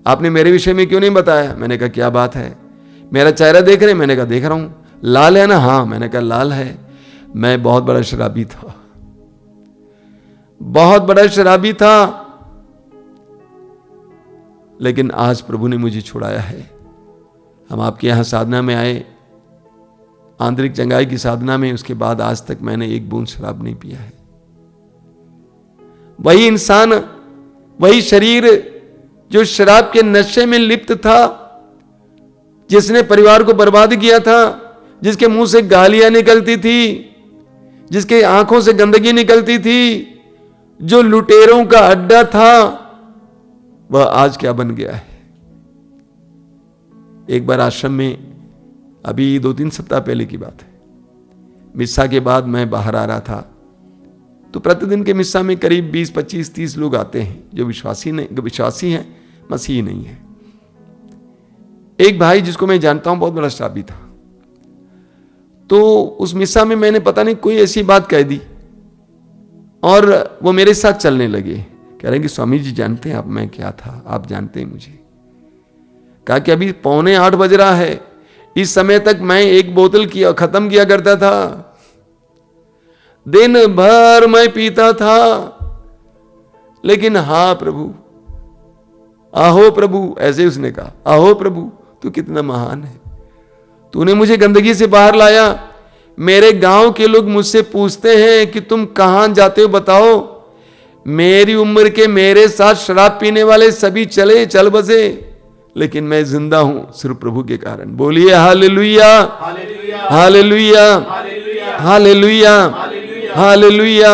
आपने मेरे विषय में क्यों नहीं बताया? मैंने कहा क्या बात है? मेरा चेहरा देख रहे? मैंने कहा देख रहा हूं। लाल है ना? हाँ। मैंने कहा लाल है। मैं बहुत बड़ा शराबी था, बहुत बड़ा शराबी था, लेकिन आज प्रभु ने मुझे छुड़ाया है। हम आपके यहां साधना में आए, आंतरिक चंगाई की साधना में, उसके बाद आज तक मैंने एक बूंद शराब नहीं पिया है। वही इंसान, वही शरीर जो शराब के नशे में लिप्त था, जिसने परिवार को बर्बाद किया था, जिसके मुंह से गालियां निकलती थी, जिसके आंखों से गंदगी निकलती थी, जो लुटेरों का अड्डा था, वह आज क्या बन गया है। एक बार आश्रम में, अभी 2-3 सप्ताह पहले की बात है, मिस्सा के बाद मैं बाहर आ रहा था, तो प्रतिदिन के मिस्सा में करीब 20, 25, 30 लोग आते हैं जो विश्वासी हैं, मसीही नहीं है। एक भाई जिसको मैं जानता हूं बहुत बड़ा शराबी था, तो उस मिस्सा में मैंने पता नहीं कोई ऐसी बात कह दी और वो मेरे साथ चलने लगे। कह रहे हैं कि स्वामी जी जानते हैं अब मैं क्या था, आप जानते हैं मुझे। कहा कि अभी 7:45 बज रहा है, इस समय तक मैं एक बोतल खत्म किया करता था, दिन भर मैं पीता था, लेकिन हाँ प्रभु, आहो प्रभु, ऐसे उसने कहा, आहो प्रभु तू कितना महान है, तूने मुझे गंदगी से बाहर लाया। मेरे गांव के लोग मुझसे पूछते हैं कि तुम कहां जाते हो बताओ। मेरी उम्र के मेरे साथ शराब पीने वाले सभी चल बसे, लेकिन मैं जिंदा हूं सिर्फ प्रभु के कारण। बोलिए हालेलुया, हालेलुया, हालेलुया, हालेलुया।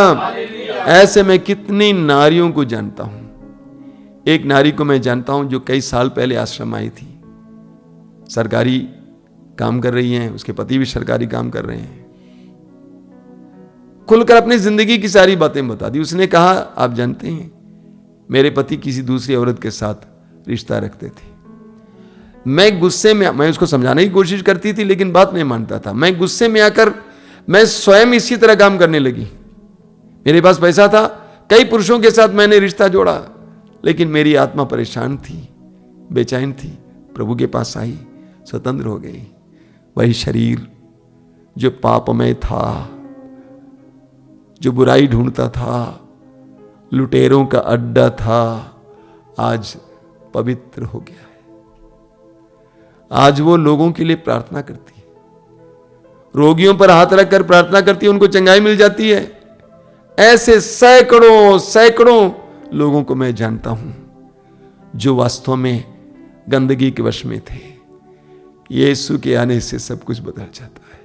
ऐसे मैं कितनी नारियों को जानता हूं। एक नारी को मैं जानता हूं जो कई साल पहले आश्रम आई थी, सरकारी काम कर रही हैं, उसके पति भी सरकारी काम कर रहे हैं। खुलकर अपनी जिंदगी की सारी बातें बता दी। उसने कहा आप जानते हैं मेरे पति किसी दूसरी औरत के साथ रिश्ता रखते थे। मैं गुस्से में, मैं उसको समझाने की कोशिश करती थी लेकिन बात नहीं मानता था। मैं गुस्से में आकर मैं स्वयं इसी तरह काम करने लगी। मेरे पास पैसा था, कई पुरुषों के साथ मैंने रिश्ता जोड़ा, लेकिन मेरी आत्मा परेशान थी, बेचैन थी। प्रभु के पास आई, स्वतंत्र हो गई। वही शरीर जो पापमय था, जो बुराई ढूंढता था, लुटेरों का अड्डा था, आज पवित्र हो गया है। आज वो लोगों के लिए प्रार्थना करती है, रोगियों पर हाथ रखकर प्रार्थना करती है, उनको चंगाई मिल जाती है। ऐसे सैकड़ों सैकड़ों लोगों को मैं जानता हूं जो वास्तव में गंदगी के वश में थे। यीशु के आने से सब कुछ बदल जाता है।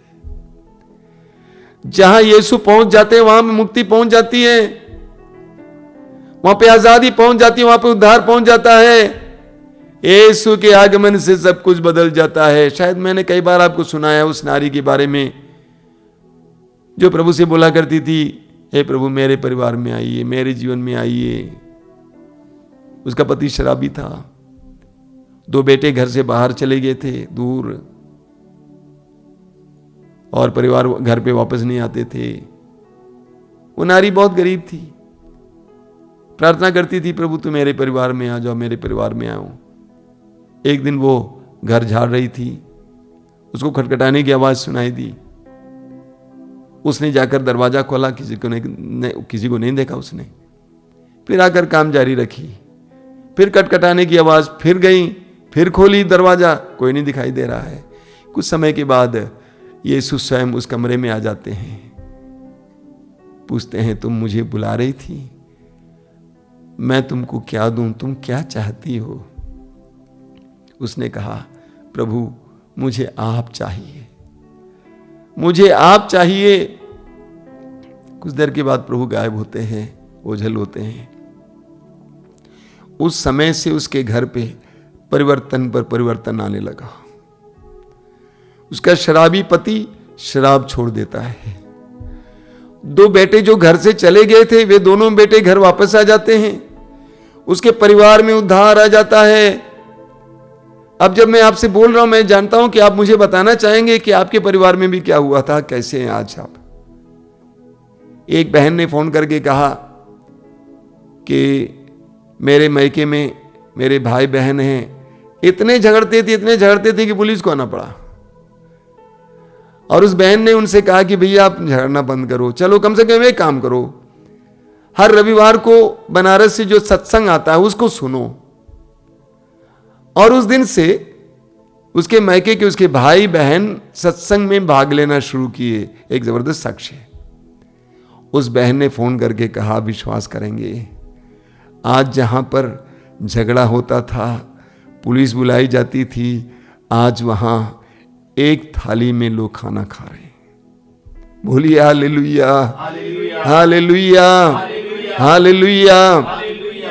जहां यीशु पहुंच जाते हैं वहां पे मुक्ति पहुंच जाती है, वहां पे आजादी पहुंच जाती है, वहां पे उद्धार पहुंच जाता है। यीशु के आगमन से सब कुछ बदल जाता है। शायद मैंने कई बार आपको सुनाया उस नारी के बारे में जो प्रभु से बोला करती थी, हे प्रभु मेरे परिवार में आइए, मेरे जीवन में आइए, उसका पति शराबी था, 2 बेटे घर से बाहर चले गए थे दूर, और परिवार घर पे वापस नहीं आते थे। वो नारी बहुत गरीब थी, प्रार्थना करती थी, प्रभु तू मेरे परिवार में आ जाओ, मेरे परिवार में आओ। एक दिन वो घर झाड़ रही थी, उसको खटखटाने की आवाज सुनाई दी। उसने जाकर दरवाजा खोला, किसी को नहीं देखा उसने। फिर आकर काम जारी रखी, फिर खटखटाने की आवाज, फिर गई, फिर खोली दरवाजा, कोई नहीं दिखाई दे रहा है। कुछ समय के बाद यीशु स्वयं उस कमरे में आ जाते हैं, पूछते हैं तुम मुझे बुला रही थी, मैं तुमको क्या दूं, तुम क्या चाहती हो? उसने कहा प्रभु मुझे आप चाहिए, मुझे आप चाहिए। कुछ देर के बाद प्रभु गायब होते हैं, ओझल होते हैं। उस समय से उसके घर पे परिवर्तन पर परिवर्तन आने लगा। उसका शराबी पति शराब छोड़ देता है। 2 बेटे जो घर से चले गए थे, वे दोनों बेटे घर वापस आ जाते हैं। उसके परिवार में उद्धार आ जाता है। अब जब मैं आपसे बोल रहा हूं, मैं जानता हूं कि आप मुझे बताना चाहेंगे कि आपके परिवार में भी क्या हुआ था, कैसे हैं आज आप। एक बहन ने फोन करके कहा कि मेरे मैके में मेरे भाई बहन हैं, इतने झगड़ते थे कि पुलिस को आना पड़ा। और उस बहन ने उनसे कहा कि भैया आप झगड़ना बंद करो, चलो कम से कम एक काम करो, हर रविवार को बनारस से जो सत्संग आता है उसको सुनो। और उस दिन से उसके मैके के उसके भाई बहन सत्संग में भाग लेना शुरू किए। एक जबरदस्त साक्ष्य है। उस बहन ने फोन करके कहा, विश्वास करेंगे, आज जहां पर झगड़ा होता था, पुलिस बुलाई जाती थी, आज वहां एक थाली में लोग खाना खा रहे हैं। बोलिए हालेलुया, हालेलुया, हालेलुया।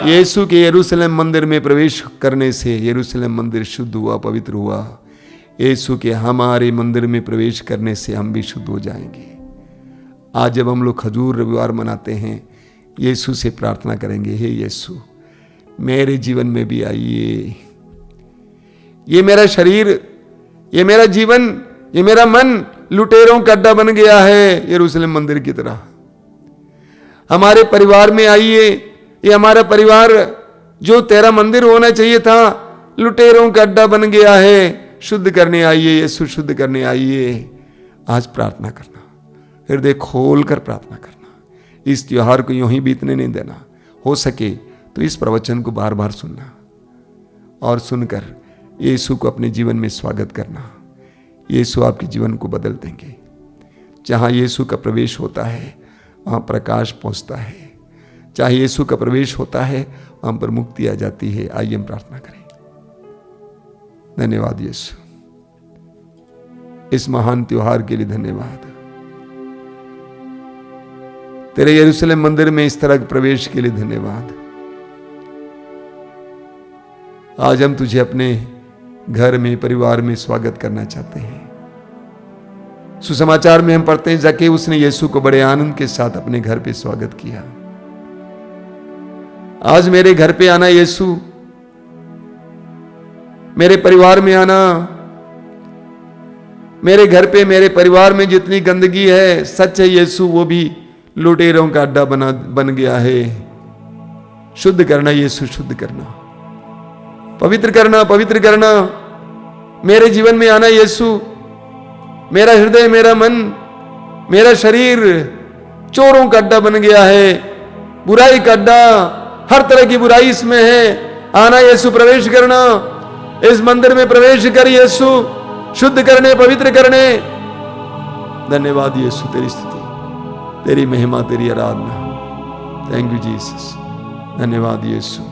यीशु के यरूशलेम मंदिर में प्रवेश करने से यरूशलेम मंदिर शुद्ध हुआ, पवित्र हुआ। यीशु के हमारे मंदिर में प्रवेश करने से हम भी शुद्ध हो जाएंगे। आज जब हम लोग खजूर रविवार मनाते हैं, यीशु से प्रार्थना करेंगे, हे यीशु मेरे जीवन में भी आइए। ये मेरा शरीर, ये मेरा जीवन, ये मेरा मन लुटेरों का अड्डा बन गया है यरूशलेम मंदिर की तरह। हमारे परिवार में आइए। ये हमारा परिवार जो तेरा मंदिर होना चाहिए था, लुटेरों का अड्डा बन गया है। शुद्ध करने आइए यीशु, शुद्ध करने आइए। आज प्रार्थना करना, हृदय खोल कर प्रार्थना करना। इस त्योहार को यूं ही बीतने नहीं देना। हो सके तो इस प्रवचन को बार बार सुनना और सुनकर यीशु को अपने जीवन में स्वागत करना। यीशु आपके जीवन को बदल देंगे। जहाँ यीशु का प्रवेश होता है वहाँ प्रकाश पहुँचता है। जहाँ यीशु का प्रवेश होता है वहाँ पर मुक्ति आ जाती है। आइए हम प्रार्थना करें। धन्यवाद यीशु, इस महान त्योहार के लिए धन्यवाद। तेरे यरूशलेम मंदिर में इस तरह के प्रवेश के लिए धन्यवाद। आज हम तुझे अपने घर में, परिवार में स्वागत करना चाहते हैं। सुसमाचार में हम पढ़ते हैं, जाके उसने यीशु को बड़े आनंद के साथ अपने घर पे स्वागत किया। आज मेरे घर पे आना यीशु, मेरे परिवार में आना। मेरे घर पे, मेरे परिवार में जितनी गंदगी है, सच है यीशु, वो भी लुटेरों का अड्डा बन गया है। शुद्ध करना यीशु, शुद्ध करना, पवित्र करना, पवित्र करना। मेरे जीवन में आना यीशु। मेरा हृदय, मेरा मन, मेरा शरीर चोरों का अड्डा बन गया है, बुराई का अड्डा, हर तरह की बुराई इसमें है। आना यीशु, प्रवेश करना, इस मंदिर में प्रवेश कर यीशु, शुद्ध करने, पवित्र करने। धन्यवाद यीशु, तेरी स्तुति, तेरी महिमा, तेरी आराधना। Thank you Jesus. धन्यवाद यीशु,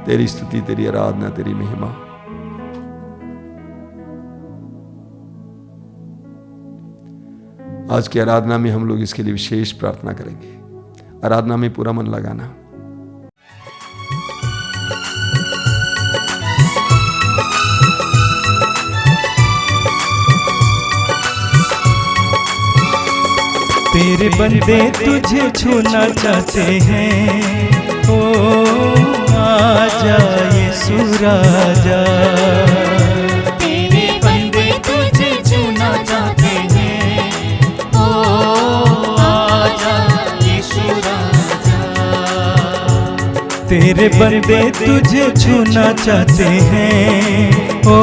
तेरी स्तुति, तेरी आराधना, तेरी महिमा। आज की आराधना में हम लोग इसके लिए विशेष प्रार्थना करेंगे। आराधना में पूरा मन लगाना। तेरे बंदे तुझे छूना चाहते हैं, ओ आजा यीशु राजा। तेरे बंदे तुझे छूना चाहते हैं, ओ आजा यीशु राजा। तेरे बंदे तुझे छूना चाहते हैं, ओ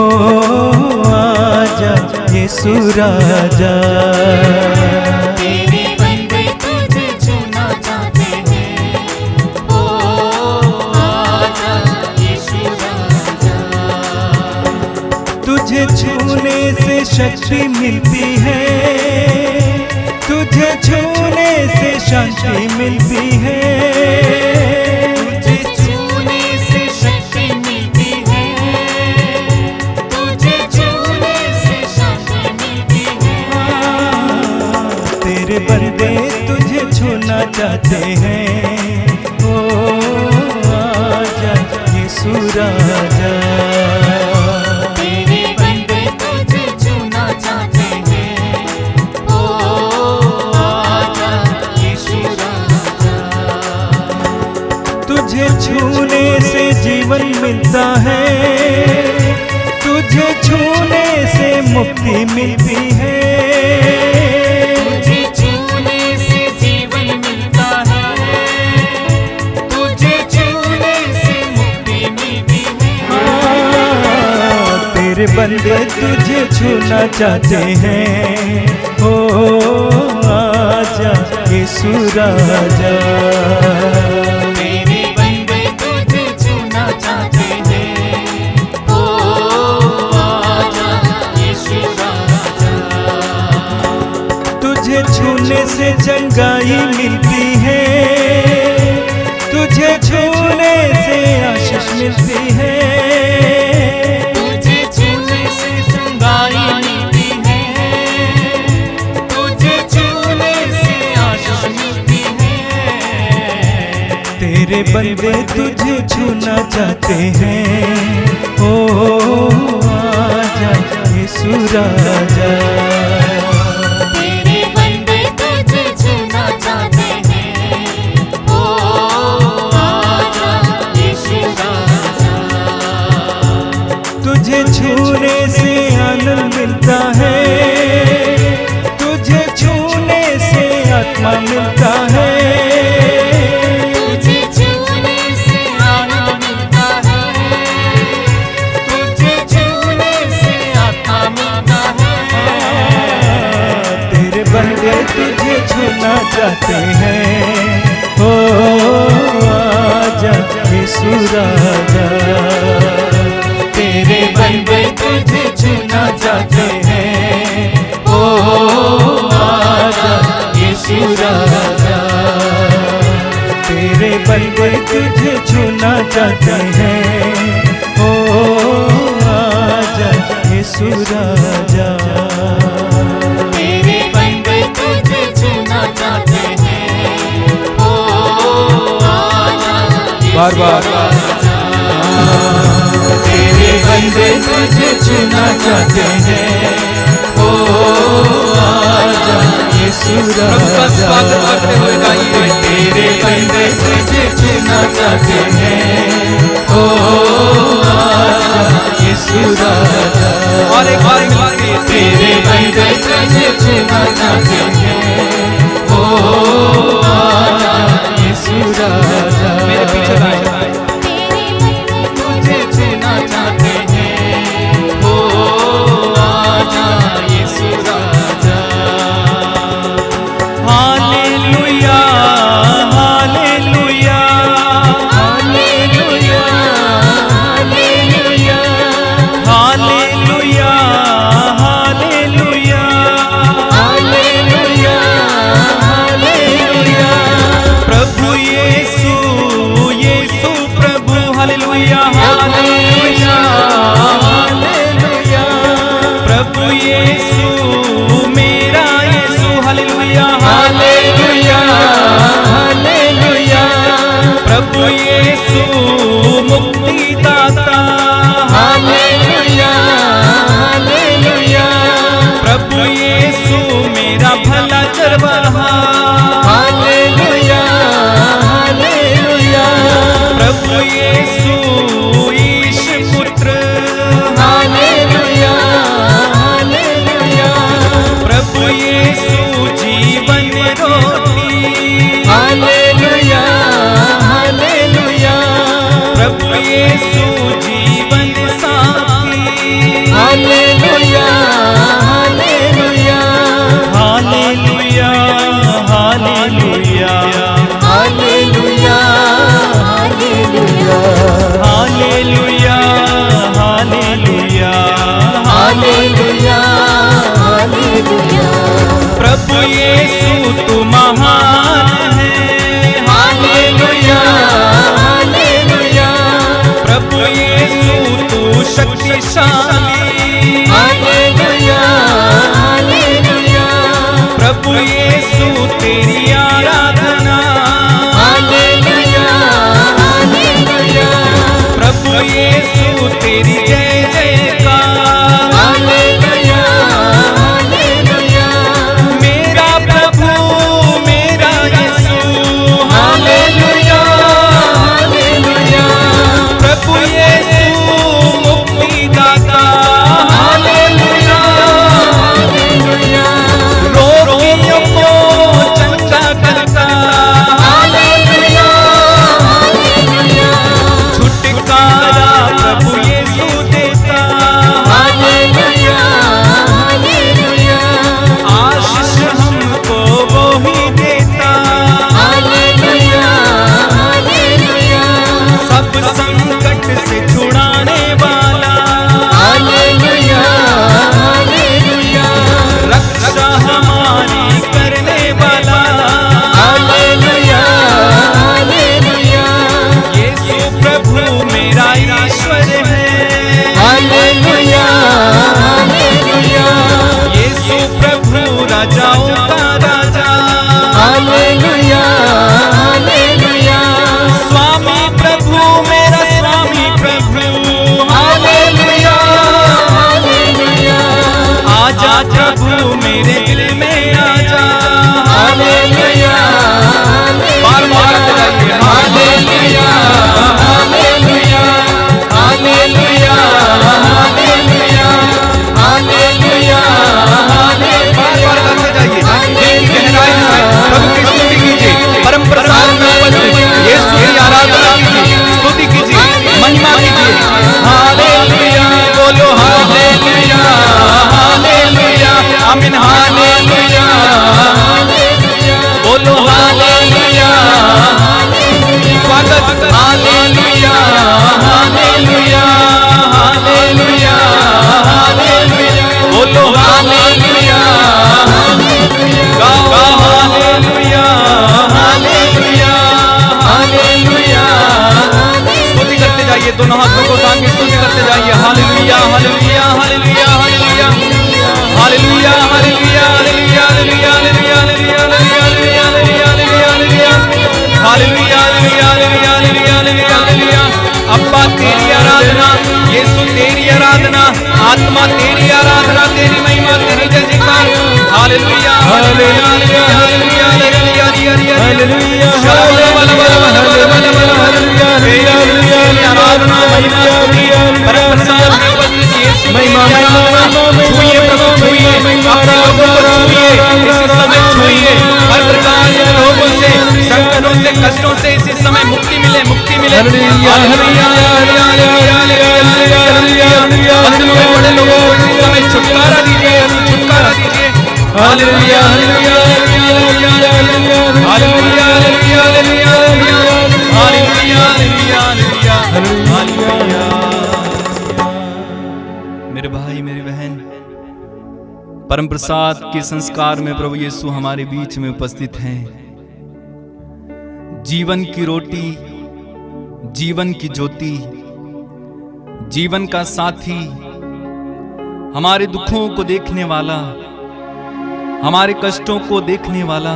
आजा यीशु राजा। तेरे बंदे तुझे छूना चाहते हैं, ओ आजा यीशु राजा। तुझे छूने से शक्ति मिलती है, तुझे छूने से शांति मिलती है, तुझे छूने से शक्ति मिलती है, तुझे छूने से शांति मिलती है। तेरे बंदे तुझे छूना चाहते हैं, ओ आजा यीशु राजा। तेरे बंदे तुझे छूना चाहते हैं, ओ आजा यीशु राजा। तुझे छूने से जीवन मिलता है, तुझे छूने से मुक्ति मिलती है, तुझे छूने से जीवन मिलता है, तुझे छूने से मुक्ति मिलती है। तेरे बंदे तुझे छूना चाहते हैं, ओ आजा यीशु राजा। तेरे बंदे तुझे छूना चाहते हैं, ओ आजा यीशु राजा। तुझे छूने से चंगाई मिलती है, तुझे छूने से आशीष मिलती है, तुझे छूने से चंगाई मिलती है, तुझे छूने से आशीष मिलती है। तेरे बंदे तुझे छूना चाहते हैं, ओ आजा यीशु राजा। तेरे बंदे तुझे छूना चाहते हैं, ओ आजा यीशु राजा। तुझे छूने से आनंद मिलता है, तुझे छूने से आत्मा मिलता है, तुझे छूने से आनंद मिलता है, तुझे छूने से आत्मा मिलता है। तेरे बंदे तुझे छूना चाहते हैं, ओ आजा यीशु राजा। तेरे बंदे तुझे छूना चाहते हैं, ओ आजा यीशु राजा। तेरे बंदे तुझे छूना चाहते हैं, ओ आजा यीशु राजा। तेरे बंदे तुझे छूना चाहते हैं, ओ आजा बार बार तेरे बंदे तुझे छूना चाहते हैं, ओ आजा यीशु राजा। स्वागत करते हुए गाइए। तेरे बंदे तुझे छूना चाहते हैं, ओ आजा यीशु राजा। और एक बार मिलाके तेरे बंदे तुझे छूना चाहते हैं, ओ आजा यीशु राजा। मेरे पीछे गाइए। तुझे छूना चाहते हैं, ओ आजा यीशु राजा। हालेलुया hallelujah hallelujah hallelujah hallelujah hallelujah hallelujah हालेलुया। प्रभु यीशु यीशु प्रभु हालेलुया हालेलुया हालेलुया प्रभु यीशु मेरा यीशु हालेलुया हालेलुया हालेलुया प्रभु यीशु मुक्तिदाता हालेलुया हालेलुया प्रभु यीशु मेरा भला चरवाहा हालेलुया हालेलुया प्रभु यीशु प्रभु यीशु तू शक्तिशाली, हालेलुया हालेलुया प्रभु यीशु तेरी आराधना, हालेलुया हालेलुया प्रभु यीशु तेरी जय जयकार, हालेलुया हालेलुया मेरा प्रभु मेरा यीशु, हालेलुया हालेलुया प्रभु यीशु मुक्तिदाता, हालेलुया हालेलुया रोगियों को चंगा करता, हालेलुया हालेलुया छुटकारा प्रभु यीशु देता, हालेलुया हालेलुया आशीष हमको वो ही देता, हालेलुया हालेलुया सब संकट से छुड़ाने वाला, हालेलुया हालेलुया रक्षा हमारी करने वाला, हालेलुया हालेलुया यीशु प्रभु मेरा ईश्वर है, हालेलुया हालेलुया यीशु प्रभु राजाओं का राजा, हालेलुया हालेलुया स्वामी प्रभु मेरा स्वामी प्रभु, हालेलुया हालेलुया आजा प्रभु मेरे दिल में आजा, हालेलुया बार बार बताइए हालेलुया हालेलुया हालेलुया हालेलुया हालेलुया बार बार करते जाइए, दिल की गहराई से प्रभु की स्तुति कीजिए, परम प्रसाद में उपस्थित यीशु की आराधना कीजिए, स्तुति कीजिए, महिमा कीजिए, हालेलुया बोलो हालेलुया हालेलुया आमीन हालेलुया बोलो हालेलुया स्वागत हालेलुया हालेलुया हालेलुया हालेलुया बोलो हालेलुया गाओ हालेलुया हालेलुया हालेलुया स्तुति करते जाइए, दोनों हाथों को तान के स्तुति करते जाइए, हालेलुया hallelujah hallelujah hallelujah hallelujah hallelujah hallelujah hallelujah hallelujah hallelujah hallelujah hallelujah. अब्बा तेरी आराधना, यीशु तेरी आराधना, आत्मा तेरी आराधना, तेरी महिमा, तेरी जय जयकार, हालेलुया हालेलुया हालेलुया हालेलुया हालेलुया हालेलुया आराधना महिमा स्तुति परम प्रसाद में उपस्थित यीशु महिमा छुइए प्रभु छुइए, अपने लोगों को छुइए, इसी समय छुइए, हर प्रकार के रोगों से, संकटों से, कष्टों से इसी समय मुक्ति मिले, मुक्ति मिले, हालेलुया हालेलुया हालेलुया बंधनों में पड़े लोगों को इसी समय छुटकारा दीजिए, छुटकारा दीजिए, hallelujah hallelujah hallelujah hallelujah hallelujah hallelujah hallelujah हालेलुया। मेरे भाई मेरी बहन, परम प्रसाद के संस्कार में प्रभु यीशु हमारे बीच में उपस्थित हैं। जीवन की रोटी, जीवन की ज्योति, जीवन का साथी, हमारे दुखों को देखने वाला, हमारे कष्टों को देखने वाला,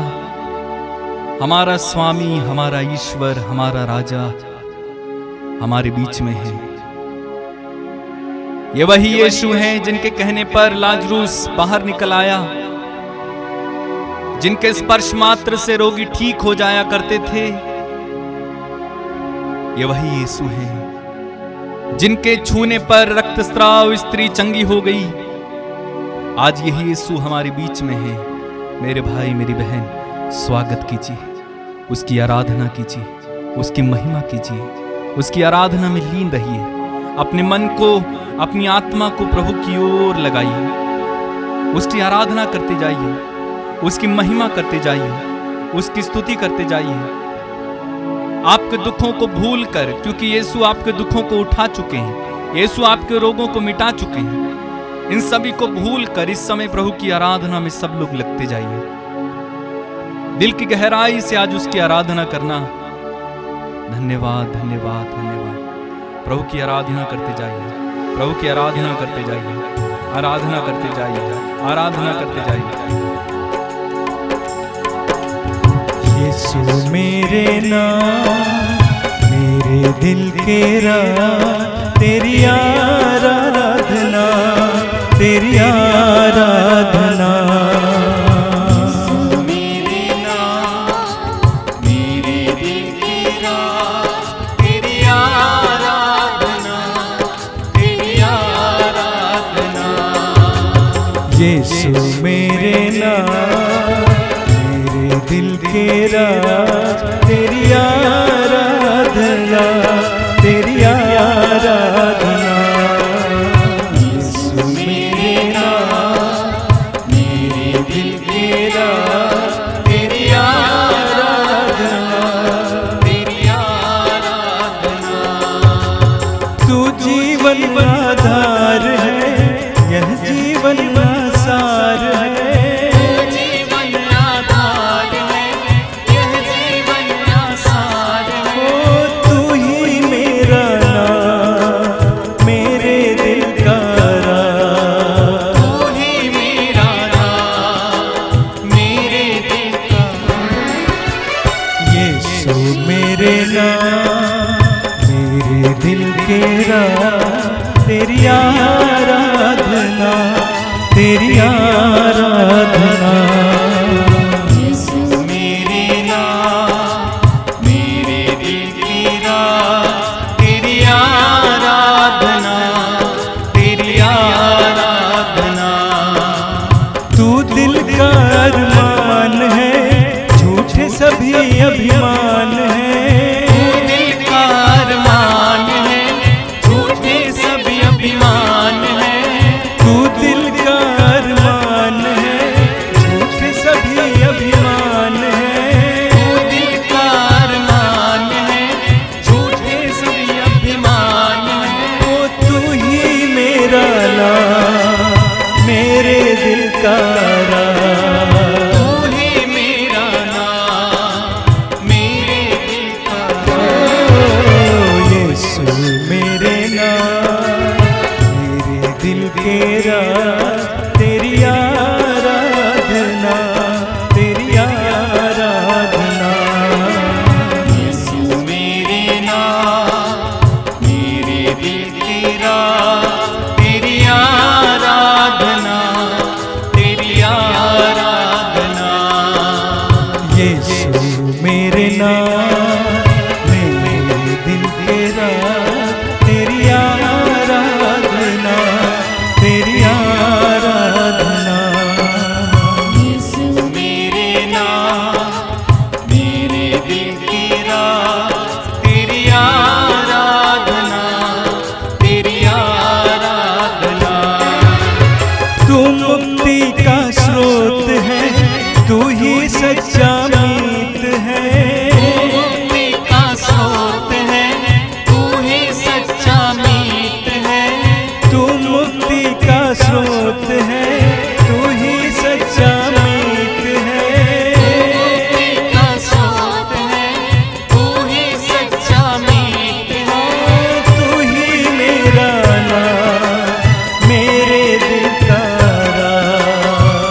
हमारा स्वामी, हमारा ईश्वर, हमारा राजा हमारे बीच में है। ये वही यीशु हैं जिनके कहने पर लाजरूस बाहर निकल आया, जिनके स्पर्श मात्र से रोगी ठीक हो जाया करते थे। ये वही यीशु हैं जिनके छूने पर रक्तस्राव स्त्री चंगी हो गई। आज यही यीशु हमारे बीच में है। मेरे भाई मेरी बहन, स्वागत कीजिए, उसकी आराधना कीजिए, उसकी महिमा कीजिए, उसकी आराधना में लीन रहिए, अपने मन को, अपनी आत्मा को प्रभु की ओर लगाइए, उसकी आराधना करते जाइए, उसकी महिमा करते जाइए, उसकी स्तुति करते जाइए। आपके दुखों को भूल कर, क्योंकि यीशु आपके दुखों को उठा चुके हैं, यीशु आपके रोगों को मिटा चुके हैं, इन सभी को भूल कर इस समय प्रभु की आराधना में सब लोग लगते जाइए। दिल की गहराई से आज उसकी आराधना करना। धन्यवाद धन्यवाद धन्यवाद प्रभु की आराधना करते जाइए, प्रभु की आराधना करते जाइए, आराधना करते जाइए, आराधना करते जाइए। यीशु मेरे नाम, मेरे दिल के राज, तेरी आराधना, तेरी आराधना। मेरे नाम, मेरे दिल की राज, तेरी आराधना, तेरी आराधना। यीशु मेरे नाम, मेरे दिल के राज, तेरी आराधना, तेरी आराधना। यीशु मेरे नाम, मेरे दिल के राज, तेरी आराधना, तेरी आराधना। तू जीवन आधार है, यह जीवन सार है। जीवन आधार है, यह जीवन आसार है। ओ तू ही मेरा नाम, मेरे दिल का राज। तू ही मेरा नाम, मेरे दिल का। यीशु मेरे नाम, मेरे दिल के राज, तेरी आराधना, तेरी आराधना। यीशु मेरे नाम, मेरे दिल की राज, तेरी आराधना, तेरी आराधना। तू दिल का अरमान है, झूठे सभी अभिमान है। दिल का अरमान है, झूठे सभी अभिमान है। तू दिल का अरमान है, झूठे सभी अभिमान है। दिल का अरमान है, झूठे सभी अभिमान है। ओ तू ही मेरा नाम, मेरे दिल का राज। तू ही मेरा नाम, मेरे दिल का। यीशु मेरे नाम, मेरे दिल के राज, तेरी आराधना, तेरी आराधना। यीशु मेरे नाम, मेरे दिल की राज, तेरी आराधना, तेरी आराधना। यीशु मेरे नाम, मेरे दिल के राज, तेरी आराधना, तेरी आराधना। यीशु मेरे नाम, मेरे दिल की राज, तेरी आराधना, तेरी आराधना। तू मुक्ति का स्रोत है, तू ही सच्चा मीत है। मुक्ति का स्रोत है, तू ही सच्चा मीत है। तू मुक्ति का स्रोत है, तू ही सच्चा मीत है। मुक्ति का स्रोत है, तू ही सच्चा मीत है। तू ही मेरा नाम, मेरे दिल का राज।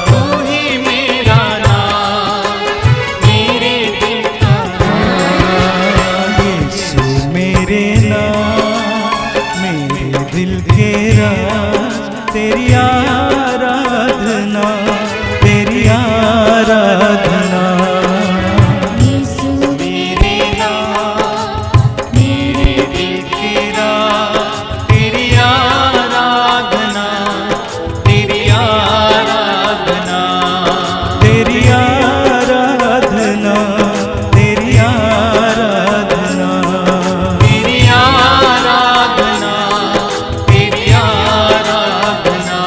तू ही मेरा नाम, मेरे दिल का। यीशु मेरे नाम, मेरे दिल के राज, तेरी आराधना, तेरी आराधना। यीशु मेरे नाम, मेरे दिल की राज, तेरी आराधना, तेरी आराधना। तेरी आराधना, तेरी आराधना। तेरी आराधना, तेरी आराधना।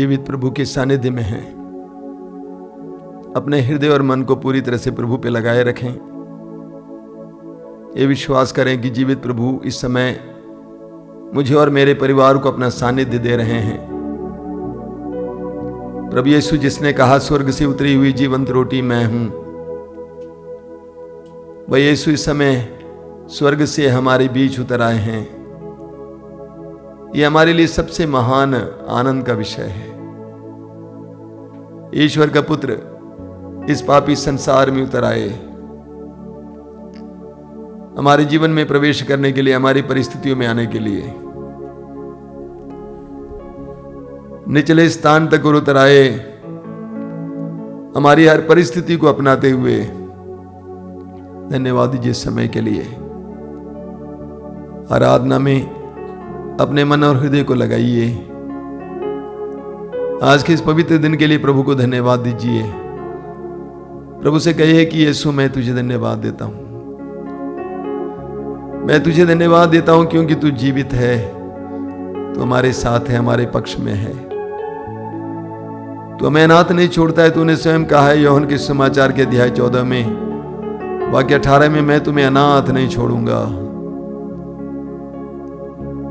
जीवित प्रभु के सानिध्य में हैं, अपने हृदय और मन को पूरी तरह से प्रभु पे लगाए रखें। ये विश्वास करें कि जीवित प्रभु इस समय मुझे और मेरे परिवार को अपना सानिध्य दे रहे हैं। प्रभु यीशु जिसने कहा स्वर्ग से उतरी हुई जीवंत रोटी मैं हूं, वह यीशु इस समय स्वर्ग से हमारे बीच उतर आए हैं। यह हमारे लिए सबसे महान आनंद का विषय है। ईश्वर का पुत्र इस पापी संसार में उतर आए, हमारे जीवन में प्रवेश करने के लिए, हमारी परिस्थितियों में आने के लिए निचले स्थान तक उतर आए, हमारी हर परिस्थिति को अपनाते हुए। धन्यवाद दीजिए समय के लिए। आराधना में अपने मन और हृदय को लगाइए। आज के इस पवित्र दिन के लिए प्रभु को धन्यवाद दीजिए। प्रभु से कहिए कि यीशु मैं तुझे धन्यवाद देता हूं, मैं तुझे धन्यवाद देता हूं क्योंकि तू जीवित है, तू हमारे साथ है, हमारे पक्ष में है, तू हमें अनाथ नहीं छोड़ता है। तूने स्वयं कहा है यूहन्ना के समाचार के अध्याय 14 में वाक्य 18 में, मैं तुम्हें अनाथ नहीं छोड़ूंगा।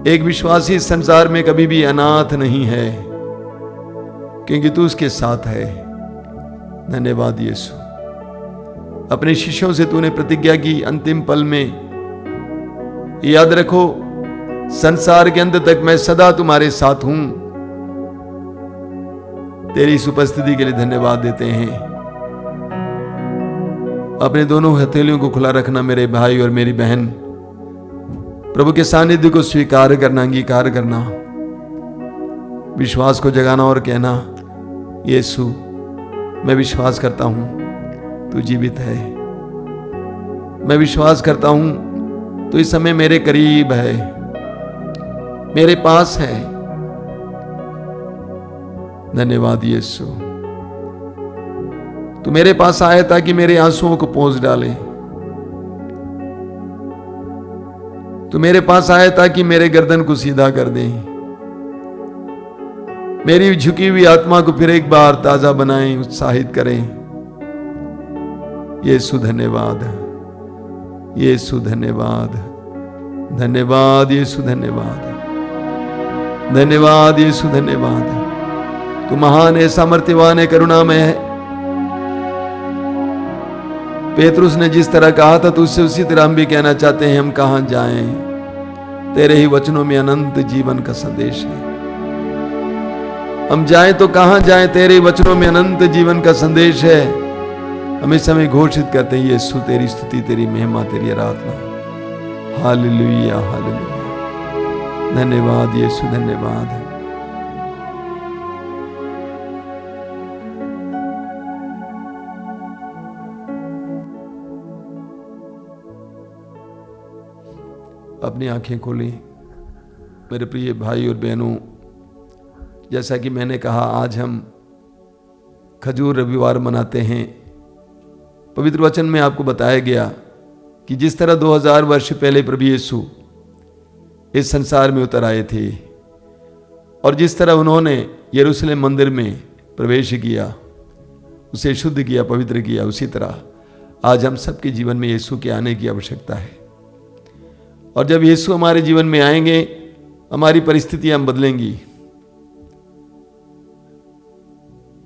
एक विश्वासी इस संसार में कभी भी अनाथ नहीं है क्योंकि तू उसके साथ है। धन्यवाद यीशु। अपने शिष्यों से तूने प्रतिज्ञा की अंतिम पल में, याद रखो संसार के अंत तक मैं सदा तुम्हारे साथ हूं। तेरी इस उपस्थिति के लिए धन्यवाद देते हैं। अपने दोनों हथेलियों को खुला रखना मेरे भाई और मेरी बहन, प्रभु के सानिध्य को स्वीकार करना, अंगीकार करना, विश्वास को जगाना और कहना यीशु मैं विश्वास करता हूं तू जीवित है, मैं विश्वास करता हूं तू इस समय मेरे करीब है, मेरे पास है। धन्यवाद यीशु। तू मेरे पास आए ताकि मेरे आंसुओं को पोंछ डाले, तू मेरे पास आए ताकि मेरे गर्दन को सीधा कर दे, मेरी झुकी हुई आत्मा को फिर एक बार ताजा बनाए, उत्साहित करें। यीशु धन्यवाद, यीशु धन्यवाद, धन्यवाद यीशु धन्यवाद, धन्यवाद यीशु धन्यवाद। तू महान है, सामर्थ्यवान है, करुणामय है। पेतरुस ने जिस तरह कहा था तो उससे उसी तरह हम भी कहना चाहते हैं। हम कहां जाएं? तेरे ही वचनों में अनंत जीवन का संदेश है। हम जाएं तो कहां जाएं? तेरे ही वचनों में अनंत जीवन का संदेश है। हम इस समय घोषित करते हैं यीशु तेरी स्तुति, तेरी महिमा, तेरी आराधना। हालेलुया, हालेलुया। धन्यवाद यीशु, धन्यवाद। अपनी आंखें खोलें मेरे प्रिय भाई और बहनों। जैसा कि मैंने कहा, आज हम खजूर रविवार मनाते हैं। पवित्र वचन में आपको बताया गया कि जिस तरह 2000 वर्ष पहले प्रभु यीशु इस संसार में उतर आए थे और जिस तरह उन्होंने यरूशलेम मंदिर में प्रवेश किया, उसे शुद्ध किया, पवित्र किया, उसी तरह आज हम सबके जीवन में यीशु के आने की आवश्यकता है। और जब यीशु हमारे जीवन में आएंगे, हमारी परिस्थितियां बदलेंगी,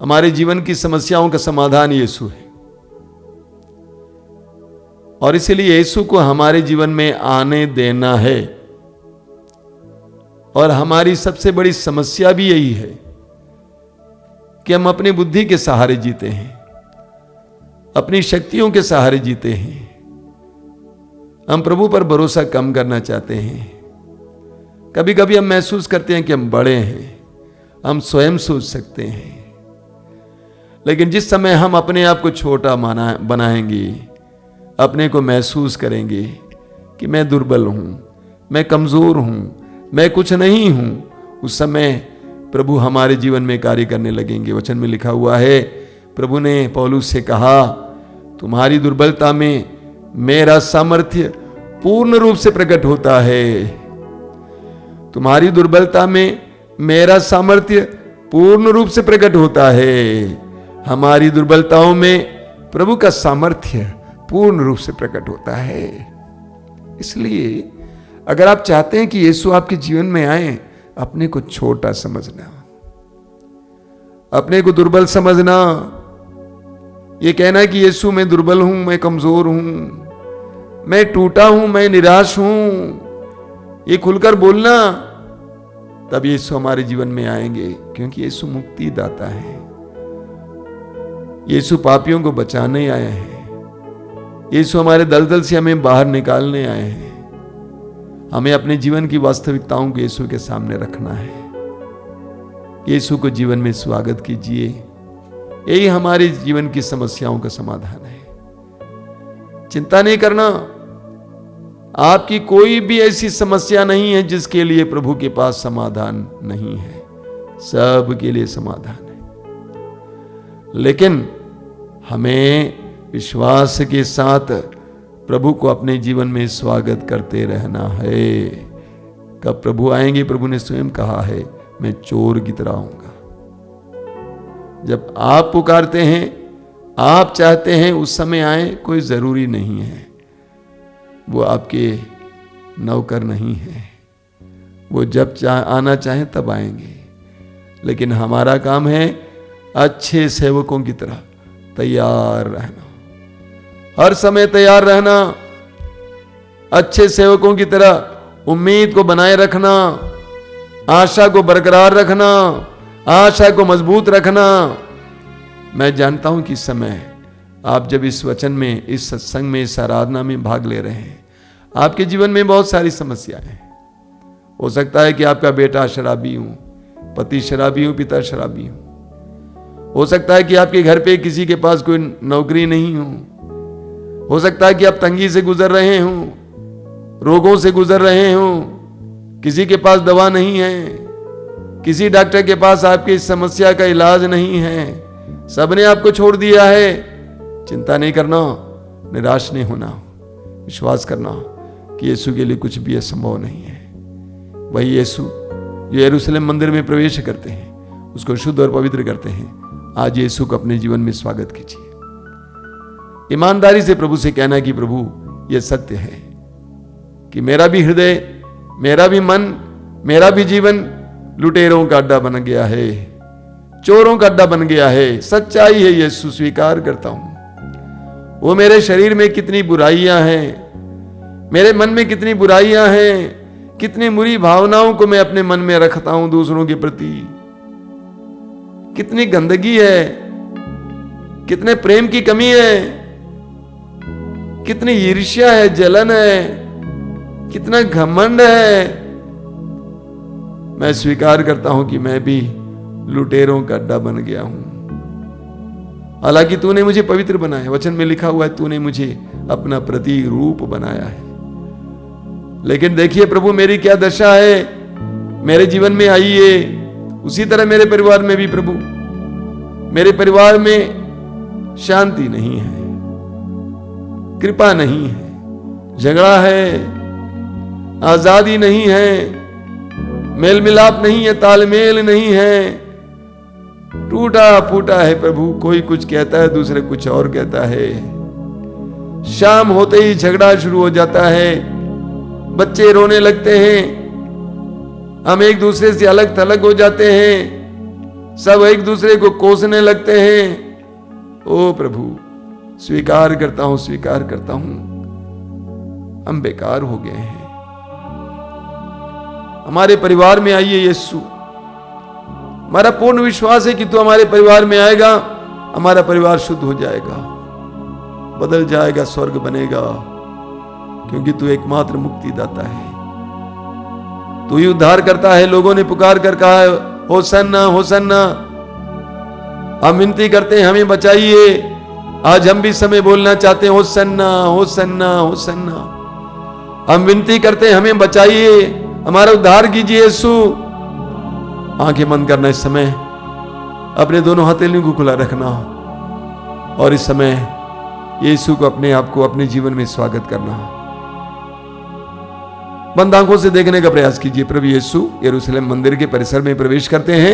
हमारे जीवन की समस्याओं का समाधान यीशु है। और इसीलिए यीशु को हमारे जीवन में आने देना है। और हमारी सबसे बड़ी समस्या भी यही है कि हम अपनी बुद्धि के सहारे जीते हैं, अपनी शक्तियों के सहारे जीते हैं। हम प्रभु पर भरोसा कम करना चाहते हैं। कभी कभी हम महसूस करते हैं कि हम बड़े हैं, हम स्वयं सोच सकते हैं। लेकिन जिस समय हम अपने आप को छोटा बनाएंगे, अपने को महसूस करेंगे कि मैं दुर्बल हूं, मैं कमजोर हूं, मैं कुछ नहीं हूं, उस समय प्रभु हमारे जीवन में कार्य करने लगेंगे। वचन में लिखा हुआ है, प्रभु ने पौलुस से कहा, तुम्हारी दुर्बलता में मेरा सामर्थ्य पूर्ण रूप से प्रकट होता है। तुम्हारी दुर्बलता में मेरा सामर्थ्य पूर्ण रूप से प्रकट होता है। हमारी दुर्बलताओं में प्रभु का सामर्थ्य पूर्ण रूप से प्रकट होता है। इसलिए अगर आप चाहते हैं कि यीशु आपके जीवन में आए, अपने को छोटा समझना, अपने को दुर्बल समझना, ये कहना कि यीशु मैं दुर्बल हूं, मैं कमजोर हूं, मैं टूटा हूं, मैं निराश हूं, ये खुलकर बोलना, तब यीशु हमारे जीवन में आएंगे। क्योंकि यीशु मुक्ति दाता है, यीशु पापियों को बचाने आए हैं, यीशु हमारे दलदल से हमें बाहर निकालने आए हैं। हमें अपने जीवन की वास्तविकताओं को यीशु के सामने रखना है। यीशु को जीवन में स्वागत कीजिए, यही हमारे जीवन की समस्याओं का समाधान है। चिंता नहीं करना, आपकी कोई भी ऐसी समस्या नहीं है जिसके लिए प्रभु के पास समाधान नहीं है, सब के लिए समाधान है। लेकिन हमें विश्वास के साथ प्रभु को अपने जीवन में स्वागत करते रहना है। कब प्रभु आएंगे? प्रभु ने स्वयं कहा है, मैं चोर की तरह आऊंगा। जब आप पुकारते हैं, आप चाहते हैं उस समय आए, कोई जरूरी नहीं है। वो आपके नौकर नहीं है, वो जब आना चाहे तब आएंगे। लेकिन हमारा काम है अच्छे सेवकों की तरह तैयार रहना, हर समय तैयार रहना, अच्छे सेवकों की तरह उम्मीद को बनाए रखना, आशा को बरकरार रखना, आशा को मजबूत रखना। मैं जानता हूं कि इस समय आप जब इस वचन में, इस सत्संग में, इस आराधना में भाग ले रहे हैं, आपके जीवन में बहुत सारी समस्याएं हैं। हो सकता है कि आपका बेटा शराबी हो, पति शराबी हो, पिता शराबी हो सकता है कि आपके घर पे किसी के पास कोई नौकरी नहीं हो सकता है कि आप तंगी से गुजर रहे हो, रोगों से गुजर रहे हो, किसी के पास दवा नहीं है, किसी डॉक्टर के पास आपकी इस समस्या का इलाज नहीं है, सबने आपको छोड़ दिया है। चिंता नहीं करना, निराश नहीं होना, विश्वास करना कि यीशु के लिए कुछ भी असंभव नहीं है। वही यीशु जो यरूशलेम मंदिर में प्रवेश करते हैं, उसको शुद्ध और पवित्र करते हैं। आज यीशु को अपने जीवन में स्वागत कीजिए। ईमानदारी से प्रभु से कहना कि प्रभु यह सत्य है कि मेरा भी हृदय, मेरा भी मन, मेरा भी जीवन लुटेरों का अड्डा बन गया है, चोरों का अड्डा बन गया है। सच्चाई है, यीशु स्वीकार करता हूं। वो मेरे शरीर में कितनी बुराइयां हैं, मेरे मन में कितनी बुराइयां हैं, कितनी बुरी भावनाओं को मैं अपने मन में रखता हूं दूसरों के प्रति, कितनी गंदगी है, कितने प्रेम की कमी है, कितनी ईर्ष्या है, जलन है, कितना घमंड है। मैं स्वीकार करता हूं कि मैं भी लुटेरों का अड्डा बन गया हूं। हालांकि तूने मुझे पवित्र बनाया, वचन में लिखा हुआ है तूने मुझे अपना प्रतिरूप बनाया है। लेकिन देखिए प्रभु मेरी क्या दशा है, मेरे जीवन में आइए। उसी तरह मेरे परिवार में भी प्रभु, मेरे परिवार में शांति नहीं है, कृपा नहीं है, झगड़ा है, आजादी नहीं है, मेल मिलाप नहीं है, तालमेल नहीं है, टूटा फूटा है प्रभु। कोई कुछ कहता है, दूसरे कुछ और कहता है। शाम होते ही झगड़ा शुरू हो जाता है, बच्चे रोने लगते हैं, हम एक दूसरे से अलग थलग हो जाते हैं, सब एक दूसरे को कोसने लगते हैं। ओ प्रभु स्वीकार करता हूं, स्वीकार करता हूं, हम बेकार हो गए हैं। हमारे परिवार में आइए यीशु। हमारा पूर्ण विश्वास है कि तू हमारे परिवार में आएगा, हमारा परिवार शुद्ध हो जाएगा, बदल जाएगा, स्वर्ग बनेगा, क्योंकि तू एकमात्र मुक्तिदाता है, तू ही उद्धार करता है। लोगों ने पुकार कर कहा है होसन्ना होसन्ना। हम विनती करते हैं हमें बचाइए। आज हम भी समय बोलना चाहते हैं होसन्ना होसन्ना होसन्ना। हम विनती करते हैं हमें बचाइए, हमारा उद्धार कीजिए यीशु। आंखें बंद करना इस समय, अपने दोनों हथेलियों को खुला रखना और इस समय यीशु को, अपने आप को, अपने जीवन में स्वागत करना। बंद आंखों से देखने का प्रयास कीजिए। प्रभु यीशु यरूशलेम मंदिर के परिसर में प्रवेश करते हैं।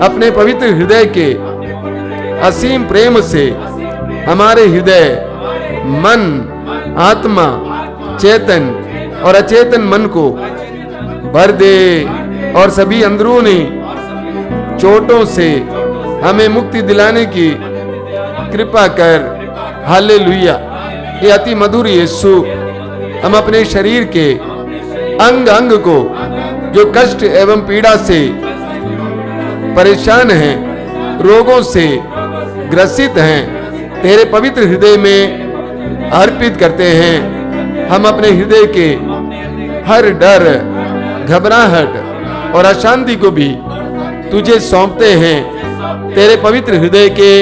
अपने पवित्र हृदय के असीम प्रेम से हमारे हृदय, मन, आत्मा, चेतन और अचेतन मन को भर दे और सभी अंदरूनी चोटों से हमें मुक्ति दिलाने की कृपा कर। हालेलुया। ये अति मधुर यीशु, हम अपने शरीर के अंग अंग को जो कष्ट एवं पीड़ा से परेशान हैं, रोगों से ग्रसित हैं, तेरे पवित्र हृदय में अर्पित करते हैं। हम अपने हृदय के हर डर, घबराहट और अशांति को भी तुझे सौंपते हैं। तेरे पवित्र हृदय के